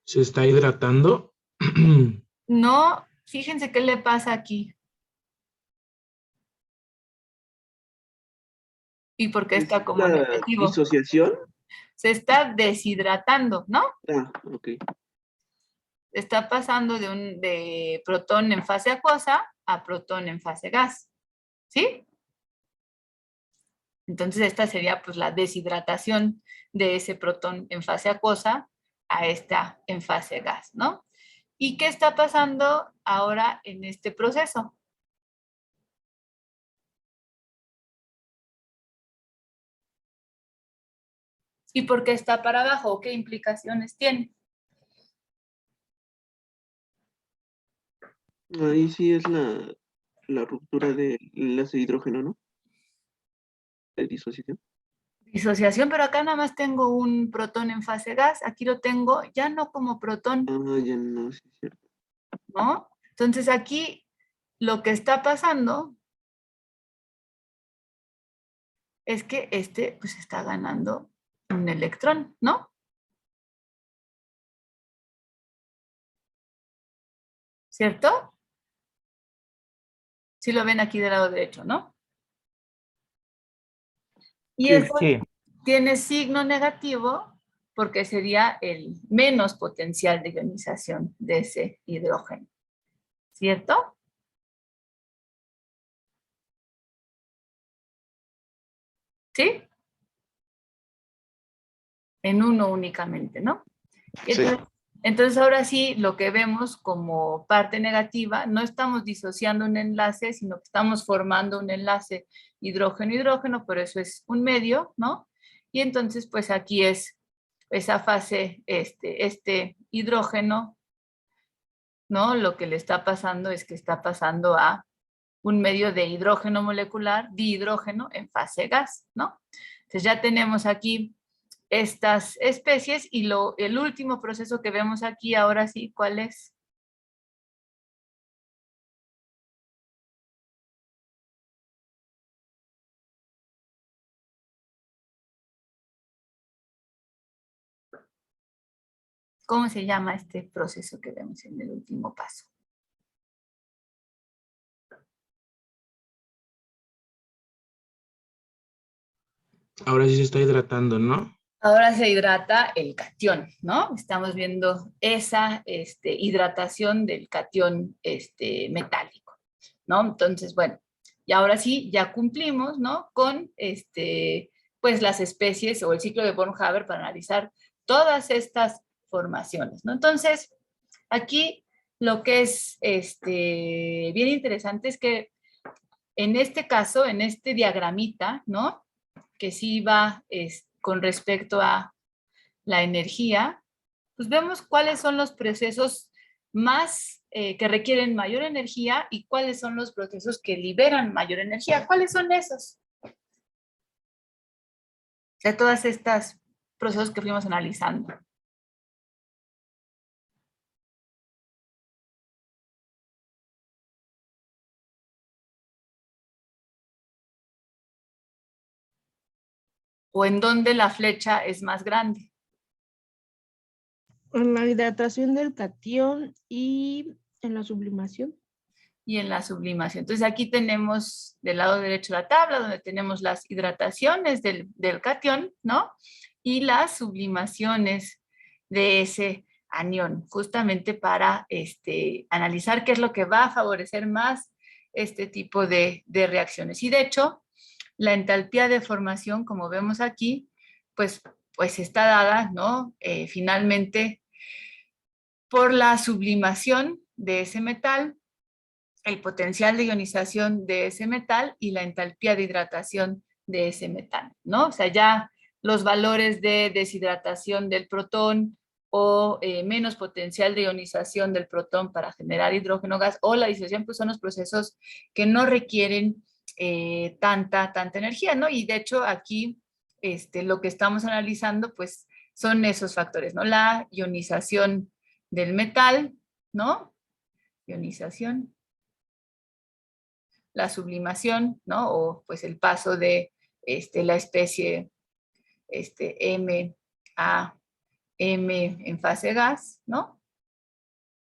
¿Se está hidratando? No, fíjense qué le pasa aquí. ¿Y por qué ¿Es está como la negativo? disociación? Se está deshidratando, ¿no? Ah, ok. Está pasando de protón en fase acuosa a protón en fase gas, ¿sí? Entonces esta sería pues la deshidratación de ese protón en fase acuosa a esta en fase gas, ¿no? ¿Y qué está pasando ahora en este proceso? ¿Y por qué está para abajo? ¿Qué implicaciones tiene? Ahí sí es la ruptura del enlace de hidrógeno, ¿no? De disociación. Disociación, pero acá nada más tengo un protón en fase gas, aquí lo tengo ya no como protón, Ah, ya no, sí es cierto. ¿no? Entonces aquí lo que está pasando es que pues está ganando un electrón, ¿no? ¿Cierto? Sí lo ven aquí del lado derecho, ¿no? Y Sí. eso Sí, tiene signo negativo porque sería el menos potencial de ionización de ese hidrógeno, ¿cierto? ¿Sí? En uno únicamente, ¿no? Y Sí. entonces, Entonces ahora sí, lo que vemos como parte negativa, no estamos disociando un enlace, sino que estamos formando un enlace hidrógeno-hidrógeno, pero eso es un medio, ¿no? Y entonces pues aquí es esa fase, este hidrógeno, ¿no? Lo que le está pasando es que está pasando a un medio de hidrógeno molecular, dihidrógeno en fase gas, ¿no? Entonces ya tenemos aquí estas especies y el último proceso que vemos aquí, ahora sí, ¿cuál es? ¿Cómo se llama este proceso que vemos en el último paso? Ahora sí se está hidratando, ¿no? Ahora se hidrata el catión, ¿no? Estamos viendo esa hidratación del catión metálico, ¿no? Entonces, bueno, y ahora sí, ya cumplimos, ¿no? Con pues las especies o el ciclo de Born-Haber para analizar todas estas formaciones, ¿no? Entonces, aquí lo que es bien interesante es que en este caso, en este diagramita, ¿no? Que sí va con respecto a la energía, pues vemos cuáles son los procesos más que requieren mayor energía y cuáles son los procesos que liberan mayor energía. ¿Cuáles son esos? De todas estas procesos que fuimos analizando. ¿O en dónde la flecha es más grande? En la hidratación del catión y en la sublimación. Y en la sublimación. Entonces aquí tenemos del lado derecho la tabla donde tenemos las hidrataciones del catión, ¿no? Y las sublimaciones de ese anión, justamente para analizar qué es lo que va a favorecer más este tipo de reacciones. Y de hecho, la entalpía de formación, como vemos aquí, pues está dada, ¿no? Finalmente, por la sublimación de ese metal, el potencial de ionización de ese metal y la entalpía de hidratación de ese metal, ¿no? O sea, ya los valores de deshidratación del protón o menos potencial de ionización del protón para generar hidrógeno gas o la disociación, pues son los procesos que no requieren tanta energía, ¿no? Y de hecho aquí lo que estamos analizando, pues son esos factores, ¿no? La ionización del metal, ¿no? Ionización, la sublimación, ¿no? O pues el paso de la especie M a M en fase gas, ¿no?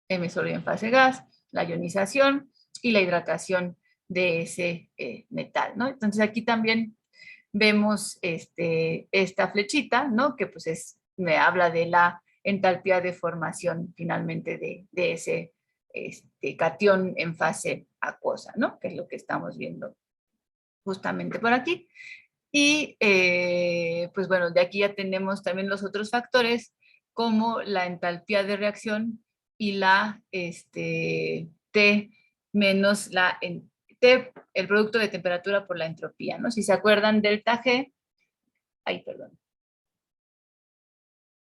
M sólido en fase gas, la ionización y la hidratación de ese metal, ¿no? Entonces aquí también vemos esta flechita, ¿no? Que pues me habla de la entalpía de formación finalmente de ese catión en fase acuosa, ¿no? Que es lo que estamos viendo justamente por aquí. Y pues bueno, de aquí ya tenemos también los otros factores como la entalpía de reacción y la T menos T, el producto de temperatura por la entropía, ¿no? Si se acuerdan, delta G, perdón,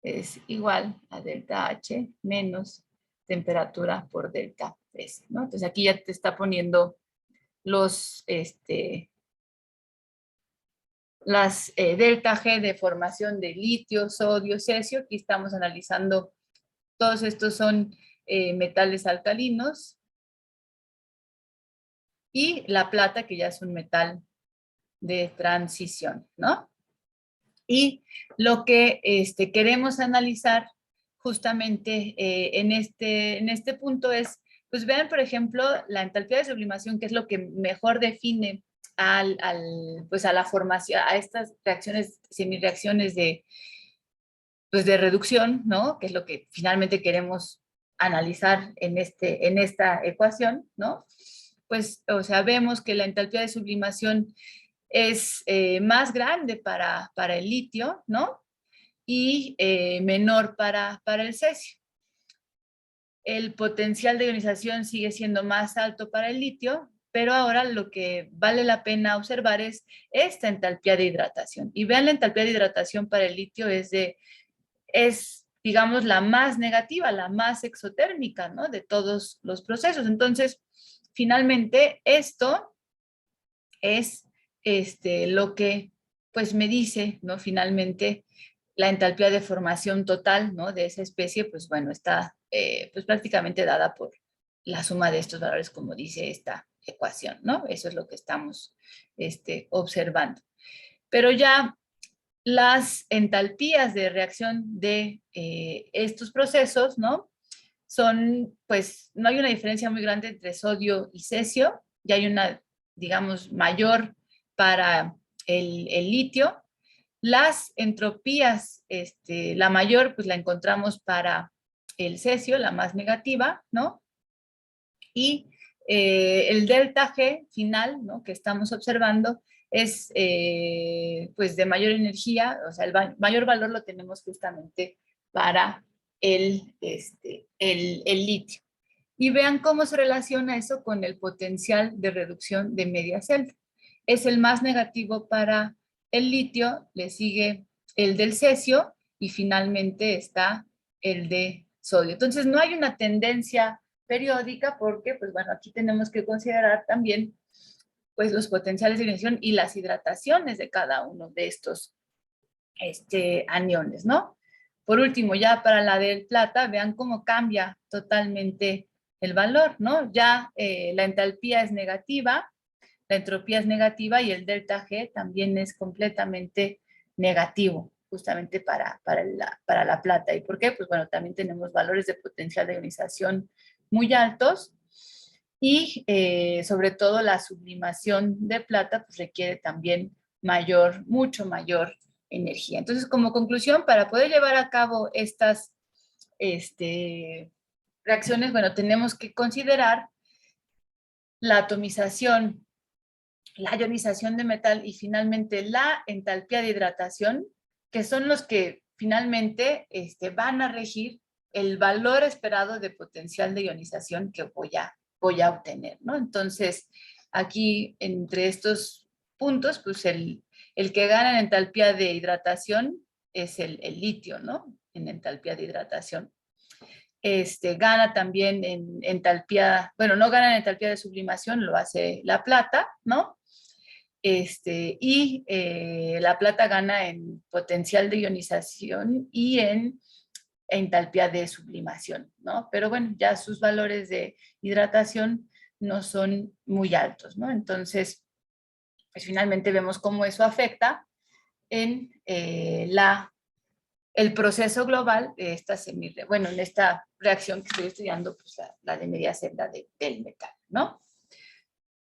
es igual a delta H menos temperatura por delta S, ¿no? Entonces aquí ya te está poniendo los, las delta G de formación de litio, sodio, cesio. Aquí estamos analizando, todos estos son metales alcalinos. Y la plata, que ya es un metal de transición, ¿no? Y lo que queremos analizar justamente en este punto es, pues vean, por ejemplo, la entalpía de sublimación, que es lo que mejor define pues a la formación, a estas reacciones, semireacciones pues de reducción, ¿no? Que es lo que finalmente queremos analizar en esta ecuación, ¿no? Pues, o sea, vemos que la entalpía de sublimación es más grande para el litio, ¿no? Y menor para el cesio. el potencial de ionización sigue siendo más alto para el litio, pero ahora lo que vale la pena observar es esta entalpía de hidratación. Y vean, la entalpía de hidratación para el litio es, digamos, la más negativa, la más exotérmica, ¿no? De todos los procesos. Entonces, finalmente, esto es lo que, pues, me dice, ¿no? Finalmente, la entalpía de formación total, ¿no? De esa especie, pues, bueno, está, pues, prácticamente dada por la suma de estos valores, como dice esta ecuación, ¿no? Eso es lo que estamos observando. Pero ya las entalpías de reacción de estos procesos, ¿no? Son, pues, no hay una diferencia muy grande entre sodio y cesio, ya hay una, digamos, mayor para el litio. Las entropías, la mayor, pues la encontramos para el cesio, la más negativa, ¿no? Y el delta G final, ¿no? Que estamos observando es pues de mayor energía, o sea, el mayor valor lo tenemos justamente para el litio. Y vean cómo se relaciona eso con el potencial de reducción de media celda. Es el más negativo para el litio, le sigue el del cesio y finalmente está el de sodio. Entonces no hay una tendencia periódica porque, pues bueno, aquí tenemos que considerar también pues los potenciales de ionización y las hidrataciones de cada uno de estos aniones, ¿no? Por último, ya para la del plata, vean cómo cambia totalmente el valor, ¿no? Ya la entalpía es negativa, la entropía es negativa y el delta G también es completamente negativo, justamente para la plata. ¿Y por qué? Pues bueno, también tenemos valores de potencial de ionización muy altos y sobre todo la sublimación de plata pues requiere también mucho mayor energía. Entonces, como conclusión, para poder llevar a cabo estas reacciones, bueno, tenemos que considerar la atomización, la ionización de metal y finalmente la entalpía de hidratación, que son los que finalmente van a regir el valor esperado de potencial de ionización que voy a obtener, ¿no? Entonces, aquí entre estos puntos, pues el que gana en entalpía de hidratación es el litio, ¿no? En entalpía de hidratación. Gana también en entalpía, bueno, no gana en entalpía de sublimación, lo hace la plata, ¿no? Y la plata gana en potencial de ionización y en entalpía de sublimación, ¿no? Pero bueno, ya sus valores de hidratación no son muy altos, ¿no? Entonces, pues finalmente vemos cómo eso afecta en el proceso global de esta bueno, en esta reacción que estoy estudiando, pues la de media celda del metal, ¿no?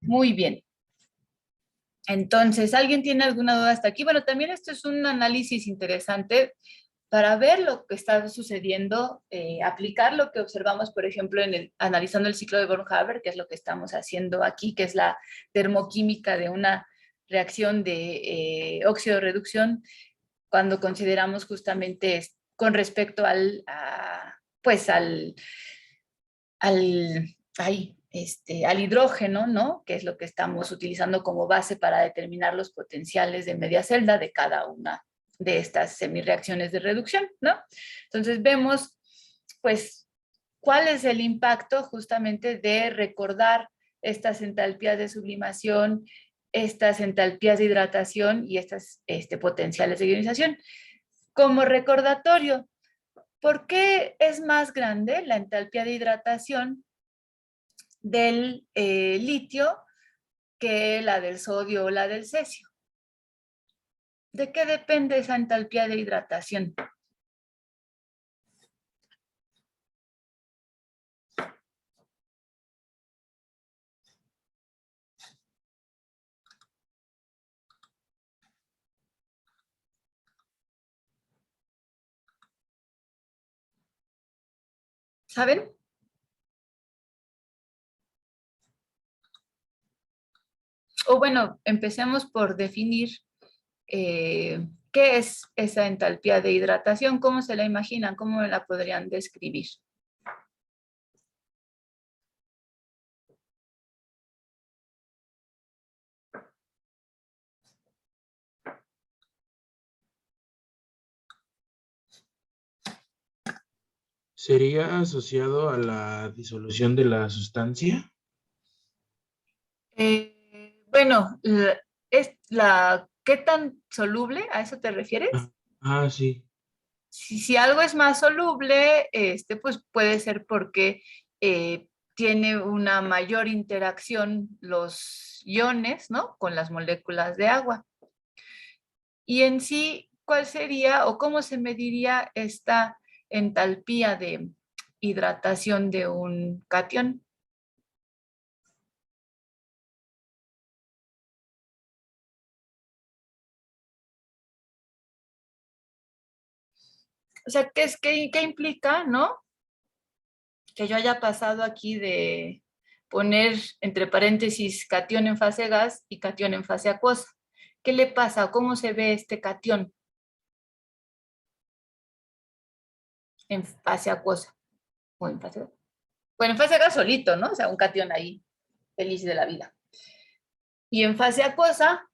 Muy bien. Entonces, ¿alguien tiene alguna duda hasta aquí? Bueno, también esto es un análisis interesante para ver lo que está sucediendo, aplicar lo que observamos, por ejemplo, analizando el ciclo de Born-Haber, que es lo que estamos haciendo aquí, que es la termoquímica de una reacción de óxido de reducción, cuando consideramos justamente con respecto al hidrógeno, ¿no? Que es lo que estamos utilizando como base para determinar los potenciales de media celda de cada una de estas semirreacciones de reducción, ¿no? Entonces vemos, pues, cuál es el impacto justamente de recordar estas entalpías de sublimación, estas entalpías de hidratación y estas potenciales de ionización. Como recordatorio, ¿por qué es más grande la entalpía de hidratación del litio que la del sodio o la del cesio? ¿De qué depende esa entalpía de hidratación? ¿Saben? O bueno, empecemos por definir qué es esa entalpía de hidratación, cómo se la imaginan, cómo la podrían describir. ¿Sería asociado a la disolución de la sustancia? Bueno, ¿qué tan soluble? ¿A eso te refieres? Sí. Si algo es más soluble, pues puede ser porque tiene una mayor interacción los iones, ¿no? Con las moléculas de agua. Y en sí, ¿cuál sería o cómo se mediría esta entalpía de hidratación de un catión? O sea, ¿qué implica, no? Que yo haya pasado aquí de poner entre paréntesis catión en fase gas y catión en fase acuosa. ¿Qué le pasa? ¿Cómo se ve este catión en fase acuosa? O en fase, bueno, en fase gas solito, ¿no? O sea, un catión ahí, feliz de la vida. Y en fase acuosa,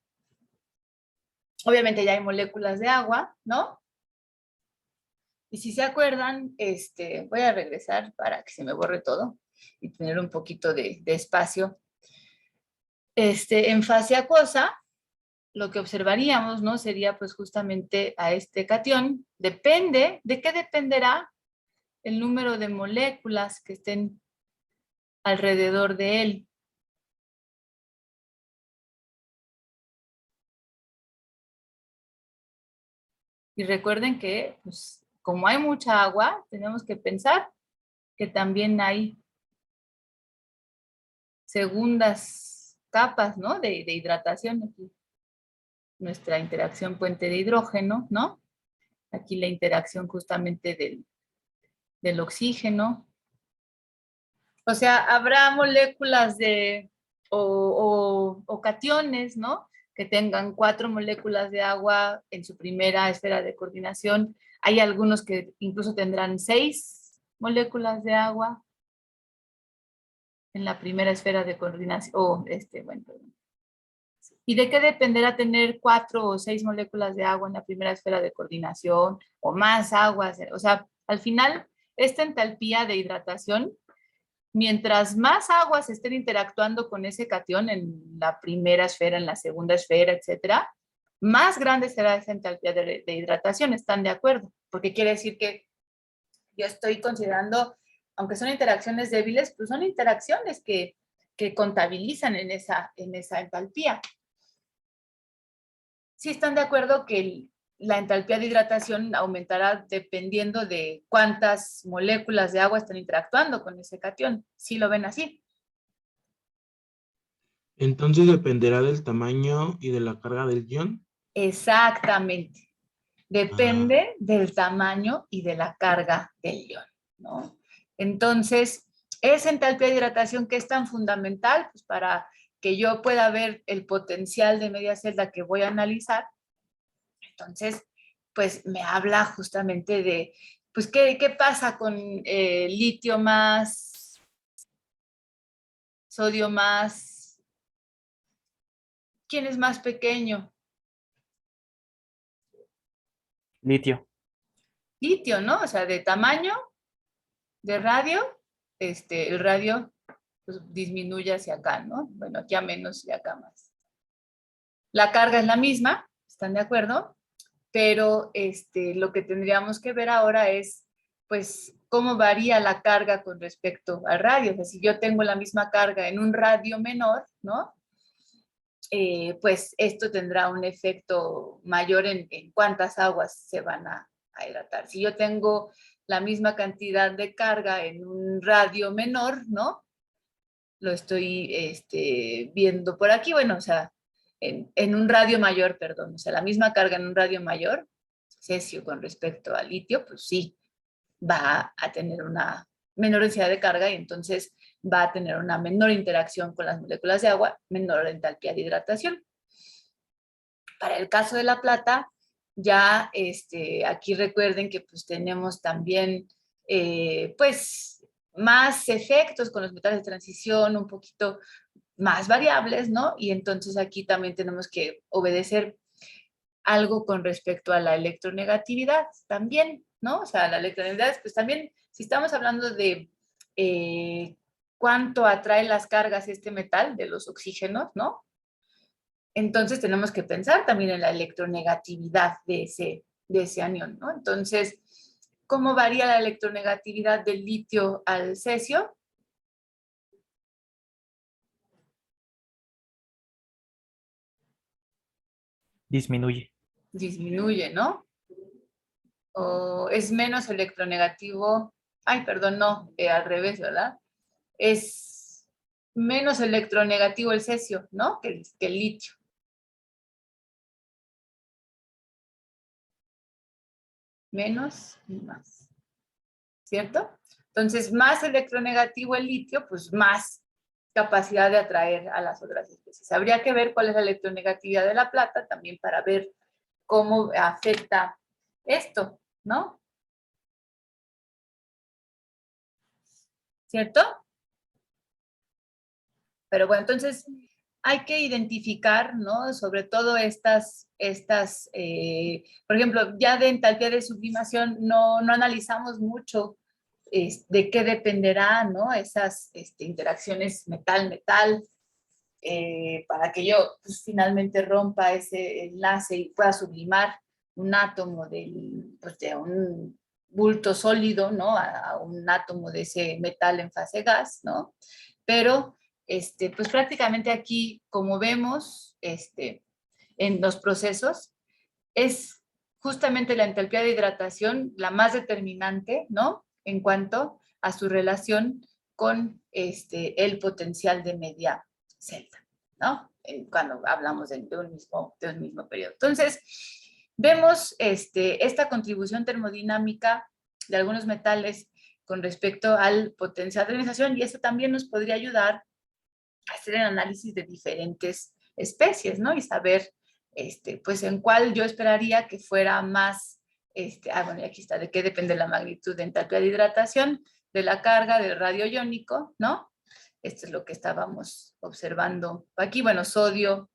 obviamente ya hay moléculas de agua, ¿no? Y si se acuerdan, voy a regresar para que se me borre todo y tener un poquito de espacio. En fase acuosa, lo que observaríamos, ¿no? Sería pues justamente a este catión. ¿De qué dependerá el número de moléculas que estén alrededor de él? Y recuerden que, pues, como hay mucha agua, tenemos que pensar que también hay segundas capas, ¿no? De hidratación. Aquí nuestra interacción puente de hidrógeno, ¿no? Aquí la interacción justamente del oxígeno. O sea, habrá moléculas o cationes, ¿no? Que tengan 4 moléculas de agua en su primera esfera de coordinación. Hay algunos que incluso tendrán 6 moléculas de agua en la primera esfera de coordinación. Bueno, perdón. ¿Y de qué dependerá tener 4 o 6 moléculas de agua en la primera esfera de coordinación o más aguas? O sea, al final, esta entalpía de hidratación, mientras más aguas estén interactuando con ese catión en la primera esfera, en la segunda esfera, etcétera, más grande será esa entalpía de hidratación. ¿Están de acuerdo? Porque quiere decir que yo estoy considerando, aunque son interacciones débiles, pues son interacciones que contabilizan en esa entalpía. Sí están de acuerdo que la entalpía de hidratación aumentará dependiendo de cuántas moléculas de agua están interactuando con ese catión. ¿Sí lo ven así? Entonces dependerá del tamaño y de la carga del ion. Exactamente. Ah, Depende del tamaño y de la carga del ion, ¿no? Entonces, esa entalpía de hidratación que es tan fundamental, pues para que yo pueda ver el potencial de media celda que voy a analizar. Entonces, pues me habla justamente de, pues, ¿qué pasa con litio más, sodio más? ¿Quién es más pequeño? Litio. Litio, ¿no? O sea, de tamaño, de radio, el radio pues, disminuye hacia acá, ¿no? Bueno, aquí a menos y acá más. La carga es la misma, ¿están de acuerdo? Pero lo que tendríamos que ver ahora es, pues, cómo varía la carga con respecto al radio. O sea, si yo tengo la misma carga en un radio menor, ¿no? Pues esto tendrá un efecto mayor en cuántas aguas se van a hidratar. Si yo tengo la misma cantidad de carga en un radio menor, ¿no? Lo estoy viendo por aquí, bueno, o sea, en un radio mayor, perdón, o sea, la misma carga en un radio mayor, cesio con respecto al litio, pues sí, va a tener una menor densidad de carga y entonces va a tener una menor interacción con las moléculas de agua, menor entalpía de hidratación. Para el caso de la plata, ya aquí recuerden que pues tenemos también pues más efectos con los metales de transición, un poquito más variables, ¿no? Y entonces aquí también tenemos que obedecer algo con respecto a la electronegatividad también, ¿no? O sea, la electronegatividad pues también Si estamos hablando de cuánto atrae las cargas este metal de los oxígenos, ¿no? Entonces tenemos que pensar también en la electronegatividad de ese anión, ¿no? Entonces, ¿cómo varía la electronegatividad del litio al cesio? Disminuye. Disminuye, ¿no? O es menos electronegativo, ay, perdón, no, al revés, ¿verdad? Es menos electronegativo el cesio, ¿no? Que el litio. Menos y más, ¿cierto? Entonces, más electronegativo el litio, pues más capacidad de atraer a las otras especies. Habría que ver cuál es la electronegatividad de la plata también para ver cómo afecta esto, ¿no? ¿Cierto? Pero bueno, entonces hay que identificar, ¿no? Sobre todo por ejemplo, ya de entalpía de sublimación no analizamos mucho de qué dependerá, ¿no? Esas interacciones metal-metal, para que yo pues, finalmente rompa ese enlace y pueda sublimar un átomo pues, de un bulto sólido, ¿no? A un átomo de ese metal en fase gas, ¿no? Pero, pues prácticamente aquí, como vemos, en los procesos, es justamente la entalpía de hidratación la más determinante, ¿no? En cuanto a su relación con el potencial de media celda, ¿no? Cuando hablamos de un mismo periodo. Entonces, vemos esta contribución termodinámica de algunos metales con respecto al potencial de ionización y eso también nos podría ayudar a hacer el análisis de diferentes especies, ¿no? Y saber pues en cuál yo esperaría que fuera más, bueno, y aquí está, de qué depende la magnitud de entalpía de hidratación, de la carga del radio iónico, ¿no? Esto es lo que estábamos observando aquí, bueno, sodio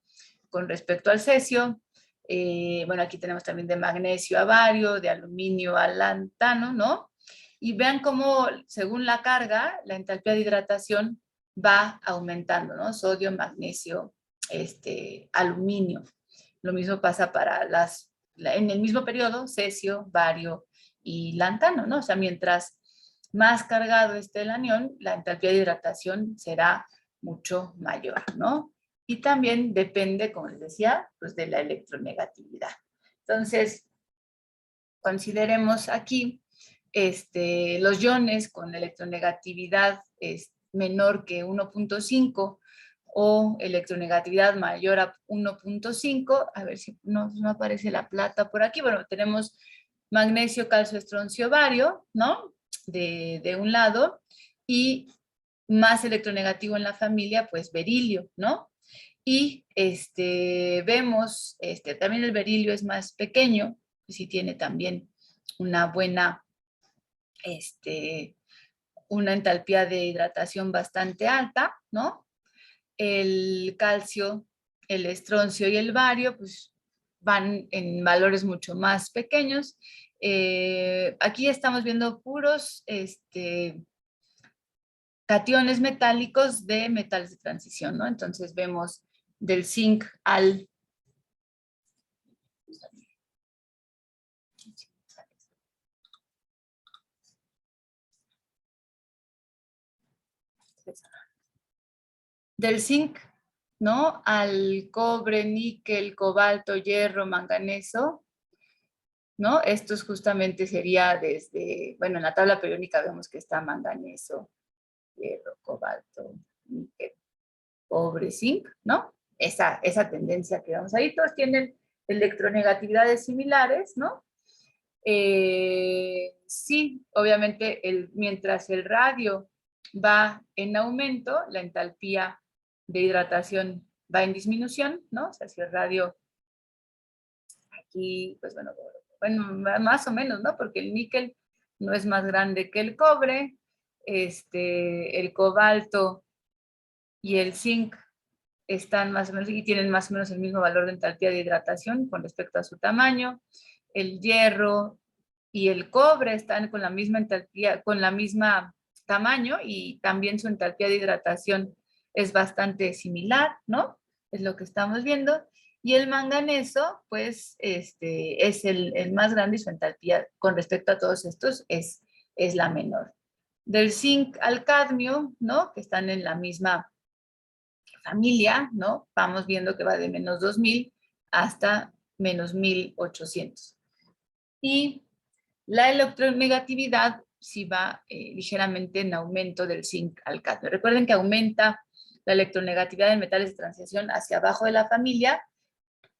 con respecto al cesio, bueno, aquí tenemos también de magnesio a bario, de aluminio a lantano, ¿no? Y vean cómo, según la carga, la entalpía de hidratación va aumentando, ¿no? Sodio, magnesio, aluminio. Lo mismo pasa para en el mismo periodo, cesio, bario y lantano, ¿no? O sea, mientras más cargado esté el anión, la entalpía de hidratación será mucho mayor, ¿no? Y también depende, como les decía, pues de la electronegatividad. Entonces, consideremos aquí los iones con electronegatividad menor que 1.5 o electronegatividad mayor a 1.5, a ver si no aparece la plata por aquí, bueno, tenemos magnesio, calcio, estroncio, bario, ¿no? De un lado, y más electronegativo en la familia, pues berilio, ¿no? Y vemos, también el berilio es más pequeño, y sí tiene también una buena, una entalpía de hidratación bastante alta, ¿no? El calcio, el estroncio y el bario, pues van en valores mucho más pequeños. Aquí estamos viendo puros cationes metálicos de metales de transición, ¿no? Entonces vemos del zinc al del zinc, ¿no? Al cobre, níquel, cobalto, hierro, manganeso, ¿no? Estos justamente sería desde, bueno, en la tabla periódica vemos que está manganeso, hierro, cobalto, níquel, cobre, zinc, ¿no? Esa tendencia que vemos ahí, todos tienen electronegatividades similares, ¿no? Sí, obviamente, mientras el radio va en aumento, la entalpía de hidratación va en disminución, ¿no? O sea, si el radio aquí, pues bueno, más o menos, ¿no? Porque el níquel no es más grande que el cobre, el cobalto y el zinc están más o menos y tienen más o menos el mismo valor de entalpía de hidratación con respecto a su tamaño. El hierro y el cobre están con la misma entalpía, con la misma tamaño, y también su entalpía de hidratación es bastante similar, ¿no? Es lo que estamos viendo. Y el manganeso, pues, es el más grande, y su entalpía con respecto a todos estos es la menor. Del zinc al cadmio, ¿no? Que están en la misma familia, ¿no? Vamos viendo que va de menos 2000 hasta menos 1800. Y la electronegatividad sí va ligeramente en aumento del zinc al cadmio. Recuerden que aumenta la electronegatividad en metales de transición hacia abajo de la familia,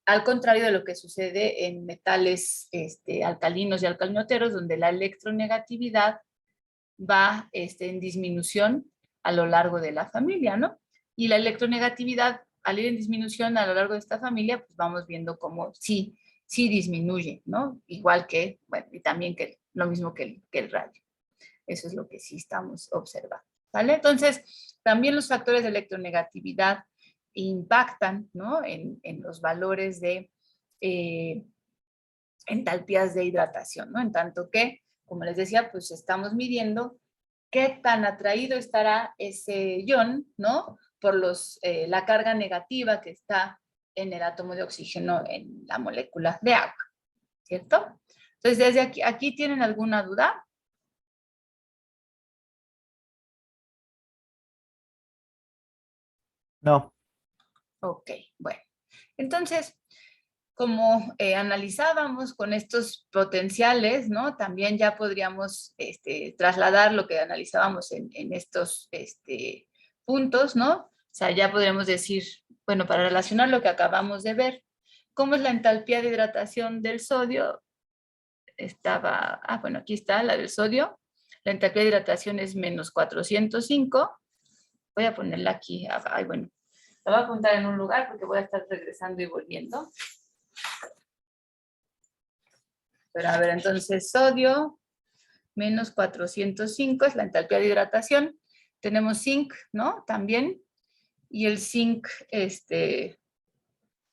al contrario de lo que sucede en metales alcalinos y alcalinoteros, donde la electronegatividad va en disminución a lo largo de la familia, ¿no? Y la electronegatividad, al ir en disminución a lo largo de esta familia, pues vamos viendo cómo sí disminuye, ¿no? Igual que, bueno, y también que lo mismo que el radio. Eso es lo que sí estamos observando, ¿vale? Entonces, también los factores de electronegatividad impactan, ¿no? En los valores de entalpías de hidratación, ¿no? En tanto que, como les decía, pues estamos midiendo qué tan atraído estará ese ion, ¿no? Por la carga negativa que está en el átomo de oxígeno en la molécula de agua, ¿cierto? Entonces, desde aquí ¿tienen alguna duda? No. Ok, bueno. Entonces, como analizábamos con estos potenciales, ¿no? También ya podríamos trasladar lo que analizábamos en estos puntos, ¿no? O sea, ya podríamos decir, bueno, para relacionar lo que acabamos de ver, ¿cómo es la entalpía de hidratación del sodio? Bueno, aquí está la del sodio. La entalpía de hidratación es menos 405. Voy a ponerla aquí. Ay, bueno, la voy a apuntar en un lugar porque voy a estar regresando y volviendo. Pero a ver, entonces sodio menos 405 es la entalpía de hidratación. Tenemos zinc, ¿no? También. Y el zinc,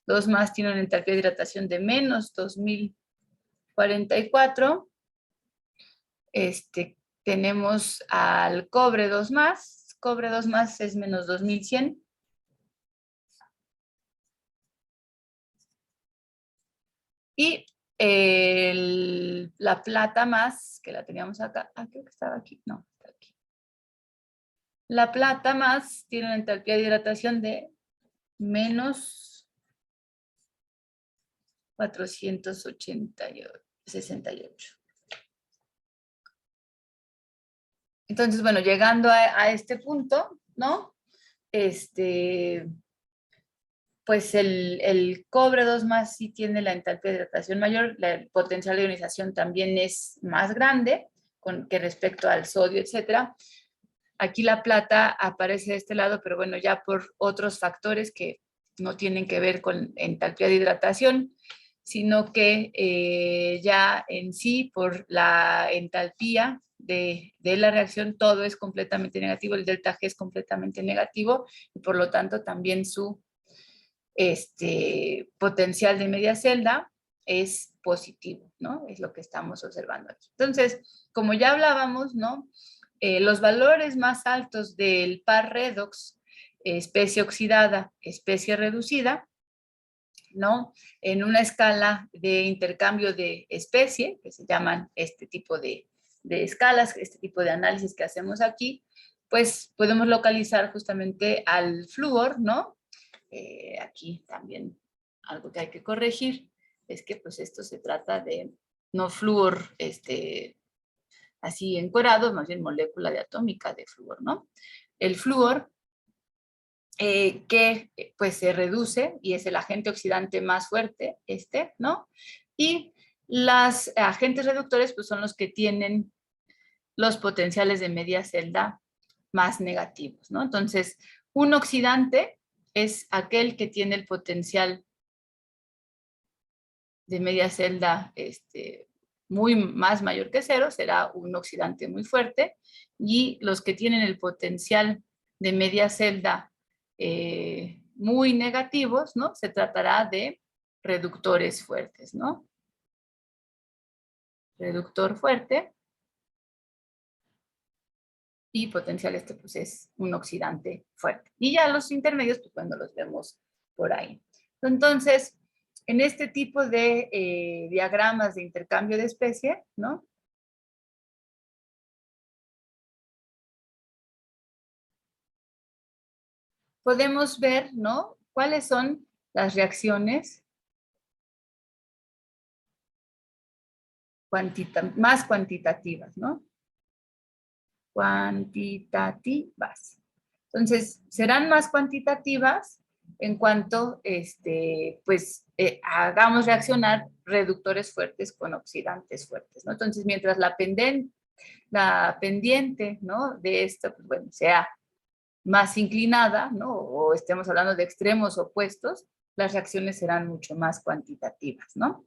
2 más tiene una entalpía de hidratación de menos 2044. Tenemos al cobre 2 más. Cobre 2 más es menos 2100. Y la plata más, que la teníamos acá, creo que estaba aquí, no, está aquí. La plata más tiene una entalpía de hidratación de menos 468. Entonces, bueno, llegando a este punto, ¿no? Pues el cobre 2 más sí tiene la entalpía de hidratación mayor, el potencial de ionización también es más grande que respecto al sodio, etcétera. Aquí la plata aparece de este lado, pero bueno, ya por otros factores que no tienen que ver con entalpía de hidratación, sino que ya en sí, por la entalpía de la reacción, todo es completamente negativo, el delta G es completamente negativo, y por lo tanto también su potencial de media celda es positivo, ¿no? Es lo que estamos observando aquí. Entonces, como ya hablábamos, ¿no? Los valores más altos del par redox, especie oxidada, especie reducida, ¿no? En una escala de intercambio de especie, que se llaman este tipo de escalas, este tipo de análisis que hacemos aquí, pues podemos localizar justamente al flúor, ¿no? Aquí también algo que hay que corregir es que pues esto se trata de no flúor así encuerado, más bien molécula de atómica de flúor, ¿no? El flúor que pues se reduce y es el agente oxidante más fuerte, ¿no? Y los agentes reductores pues son los que tienen los potenciales de media celda más negativos, ¿no? Entonces, un oxidante es aquel que tiene el potencial de media celda muy más mayor que cero, será un oxidante muy fuerte, y los que tienen el potencial de media celda muy negativos, ¿no? Se tratará de reductores fuertes, ¿no? reductor fuerte. Y potencial este pues es un oxidante fuerte. Y ya los intermedios, pues cuando los vemos por ahí. Entonces, en este tipo de diagramas de intercambio de especie, ¿no? Podemos ver, ¿no? ¿Cuáles son las reacciones más cuantitativas, ¿no? Cuantitativas. Entonces, serán más cuantitativas en cuanto, pues, hagamos reaccionar reductores fuertes con oxidantes fuertes, ¿no? Entonces, mientras la pendiente, ¿no? De esto, pues, bueno, sea más inclinada, ¿no? O estemos hablando de extremos opuestos, las reacciones serán mucho más cuantitativas, ¿no?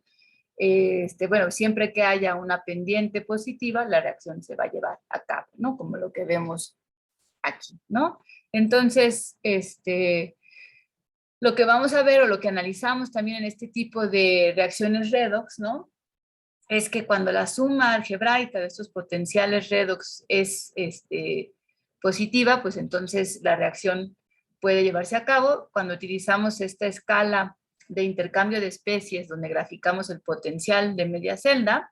Bueno, siempre que haya una pendiente positiva, la reacción se va a llevar a cabo, ¿no? Como lo que vemos aquí, ¿no? Entonces, lo que vamos a ver o lo que analizamos también en este tipo de reacciones redox, ¿no? Es que cuando la suma algebraica de estos potenciales redox es positiva, pues entonces la reacción puede llevarse a cabo. Cuando utilizamos esta escala de intercambio de especies, donde graficamos el potencial de media celda,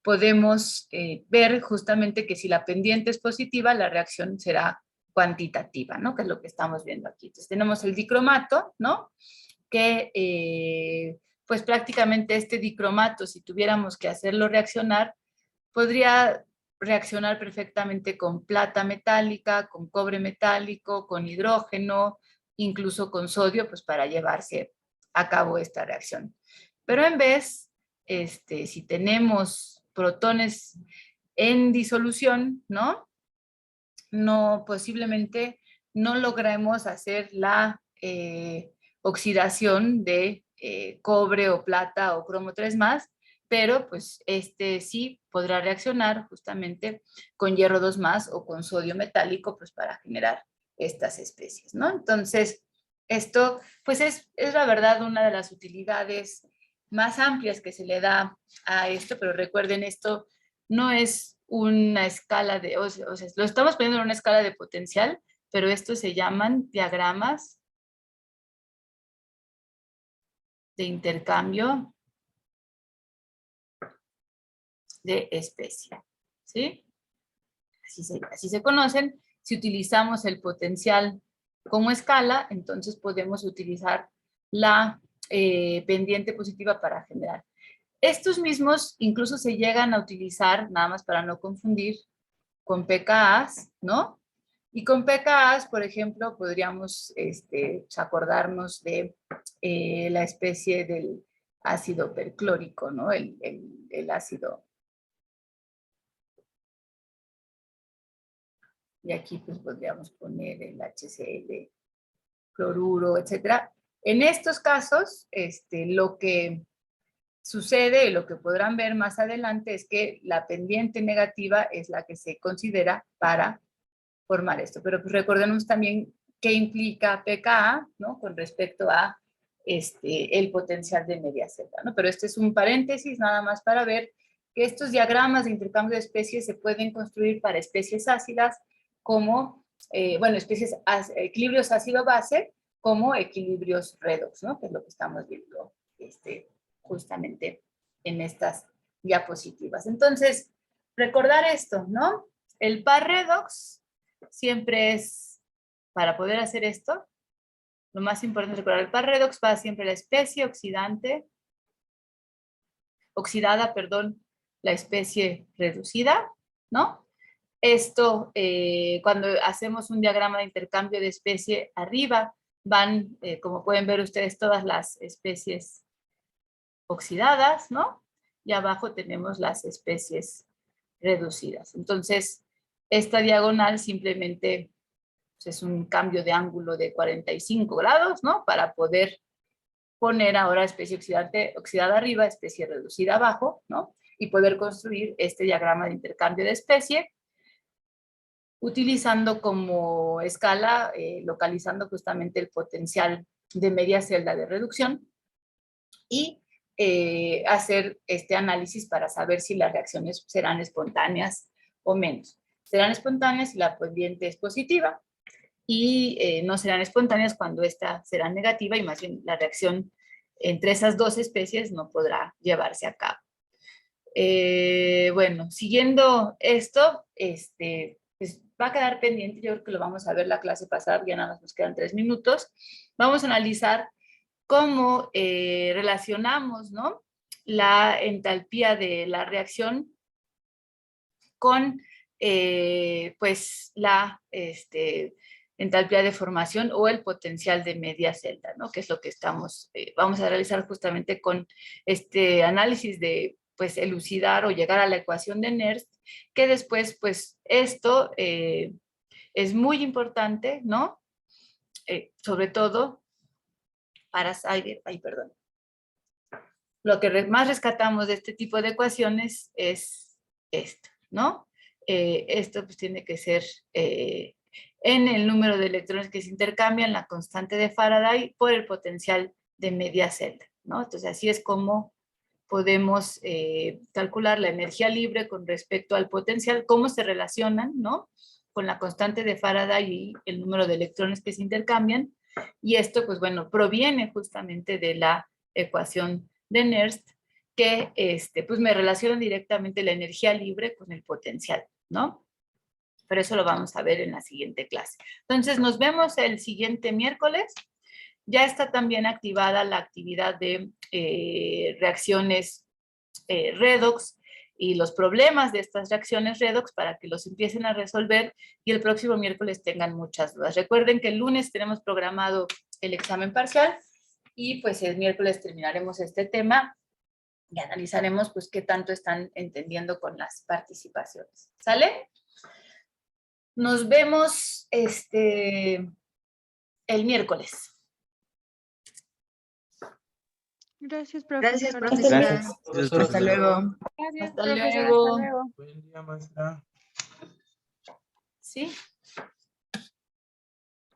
podemos ver justamente que si la pendiente es positiva, la reacción será cuantitativa, ¿no? Que es lo que estamos viendo aquí. Entonces tenemos el dicromato, ¿no? Que pues prácticamente este dicromato, si tuviéramos que hacerlo reaccionar, podría reaccionar perfectamente con plata metálica, con cobre metálico, con hidrógeno, incluso con sodio, pues para llevarse a cabo esta reacción. Pero en vez, si tenemos protones en disolución, ¿no? No, posiblemente no logremos hacer la oxidación de cobre o plata o cromo 3+, pero pues sí podrá reaccionar justamente con hierro 2+ o con sodio metálico, pues para generar estas especies, ¿no? Entonces, esto pues es la verdad una de las utilidades más amplias que se le da a esto, pero recuerden, esto no es una escala de, o sea, lo estamos poniendo en una escala de potencial, pero estos se llaman diagramas de intercambio de especie, ¿sí? Así se conocen. Si utilizamos el potencial como escala, entonces podemos utilizar la pendiente positiva para generar. Estos mismos incluso se llegan a utilizar, nada más para no confundir, con pKAs, ¿no? Y con pKAs, por ejemplo, podríamos acordarnos de la especie del ácido perclórico, ¿no? El ácido. Y aquí pues podríamos poner el HCl, cloruro, etcétera. En estos casos, lo que sucede, lo que podrán ver más adelante, es que la pendiente negativa es la que se considera para formar esto. Pero pues recordemos también qué implica pKa, ¿no? Con respecto a el potencial de media celda, ¿no? Pero este es un paréntesis nada más para ver que estos diagramas de intercambio de especies se pueden construir para especies ácidas como, bueno, equilibrios ácido-base como equilibrios redox, ¿no? Que es lo que estamos viendo justamente en estas diapositivas. Entonces, recordar esto, ¿no? El par redox siempre es, para poder hacer esto, lo más importante es recordar, el par redox va siempre la especie oxidada, perdón, la especie reducida, ¿no? Esto, cuando hacemos un diagrama de intercambio de especie, arriba van, como pueden ver ustedes, todas las especies oxidadas, ¿no? Y abajo tenemos las especies reducidas. Entonces, esta diagonal simplemente pues, es un cambio de ángulo de 45 grados, ¿no? Para poder poner ahora especie oxidada arriba, especie reducida abajo, ¿no? Y poder construir este diagrama de intercambio de especie utilizando como escala, localizando justamente el potencial de media celda de reducción y hacer este análisis para saber si las reacciones serán espontáneas o menos. Serán espontáneas si la pendiente es positiva y no serán espontáneas cuando esta será negativa y más bien la reacción entre esas dos especies no podrá llevarse a cabo. Bueno, siguiendo esto, pues va a quedar pendiente, yo creo que lo vamos a ver la clase pasada, ya nada más nos quedan 3 minutos. Vamos a analizar cómo relacionamos, ¿no?, la entalpía de la reacción con pues la entalpía de formación o el potencial de media celda, ¿no?, que es lo que vamos a realizar justamente con este análisis de pues elucidar o llegar a la ecuación de Nernst, que después pues esto es muy importante, ¿no? Sobre todo para, perdón. Lo que más rescatamos de este tipo de ecuaciones es esto, ¿no? Esto pues tiene que ser en el número de electrones que se intercambian, la constante de Faraday por el potencial de media celda, ¿no? Entonces así es como podemos calcular la energía libre con respecto al potencial, cómo se relacionan, ¿no?, con la constante de Faraday y el número de electrones que se intercambian. Y esto, pues bueno, proviene justamente de la ecuación de Nernst, que pues me relaciona directamente la energía libre con el potencial, ¿no? Pero eso lo vamos a ver en la siguiente clase. Entonces, nos vemos el siguiente miércoles. Ya está también activada la actividad de reacciones redox y los problemas de estas reacciones redox para que los empiecen a resolver y el próximo miércoles tengan muchas dudas. Recuerden que el lunes tenemos programado el examen parcial y pues el miércoles terminaremos este tema y analizaremos pues qué tanto están entendiendo con las participaciones. ¿Sale? Nos vemos el miércoles. Gracias, profesora. Gracias, profesora. Gracias. Hasta luego. Gracias, Hasta profesora. luego. Hasta luego. Buen día, maestra. ¿Sí?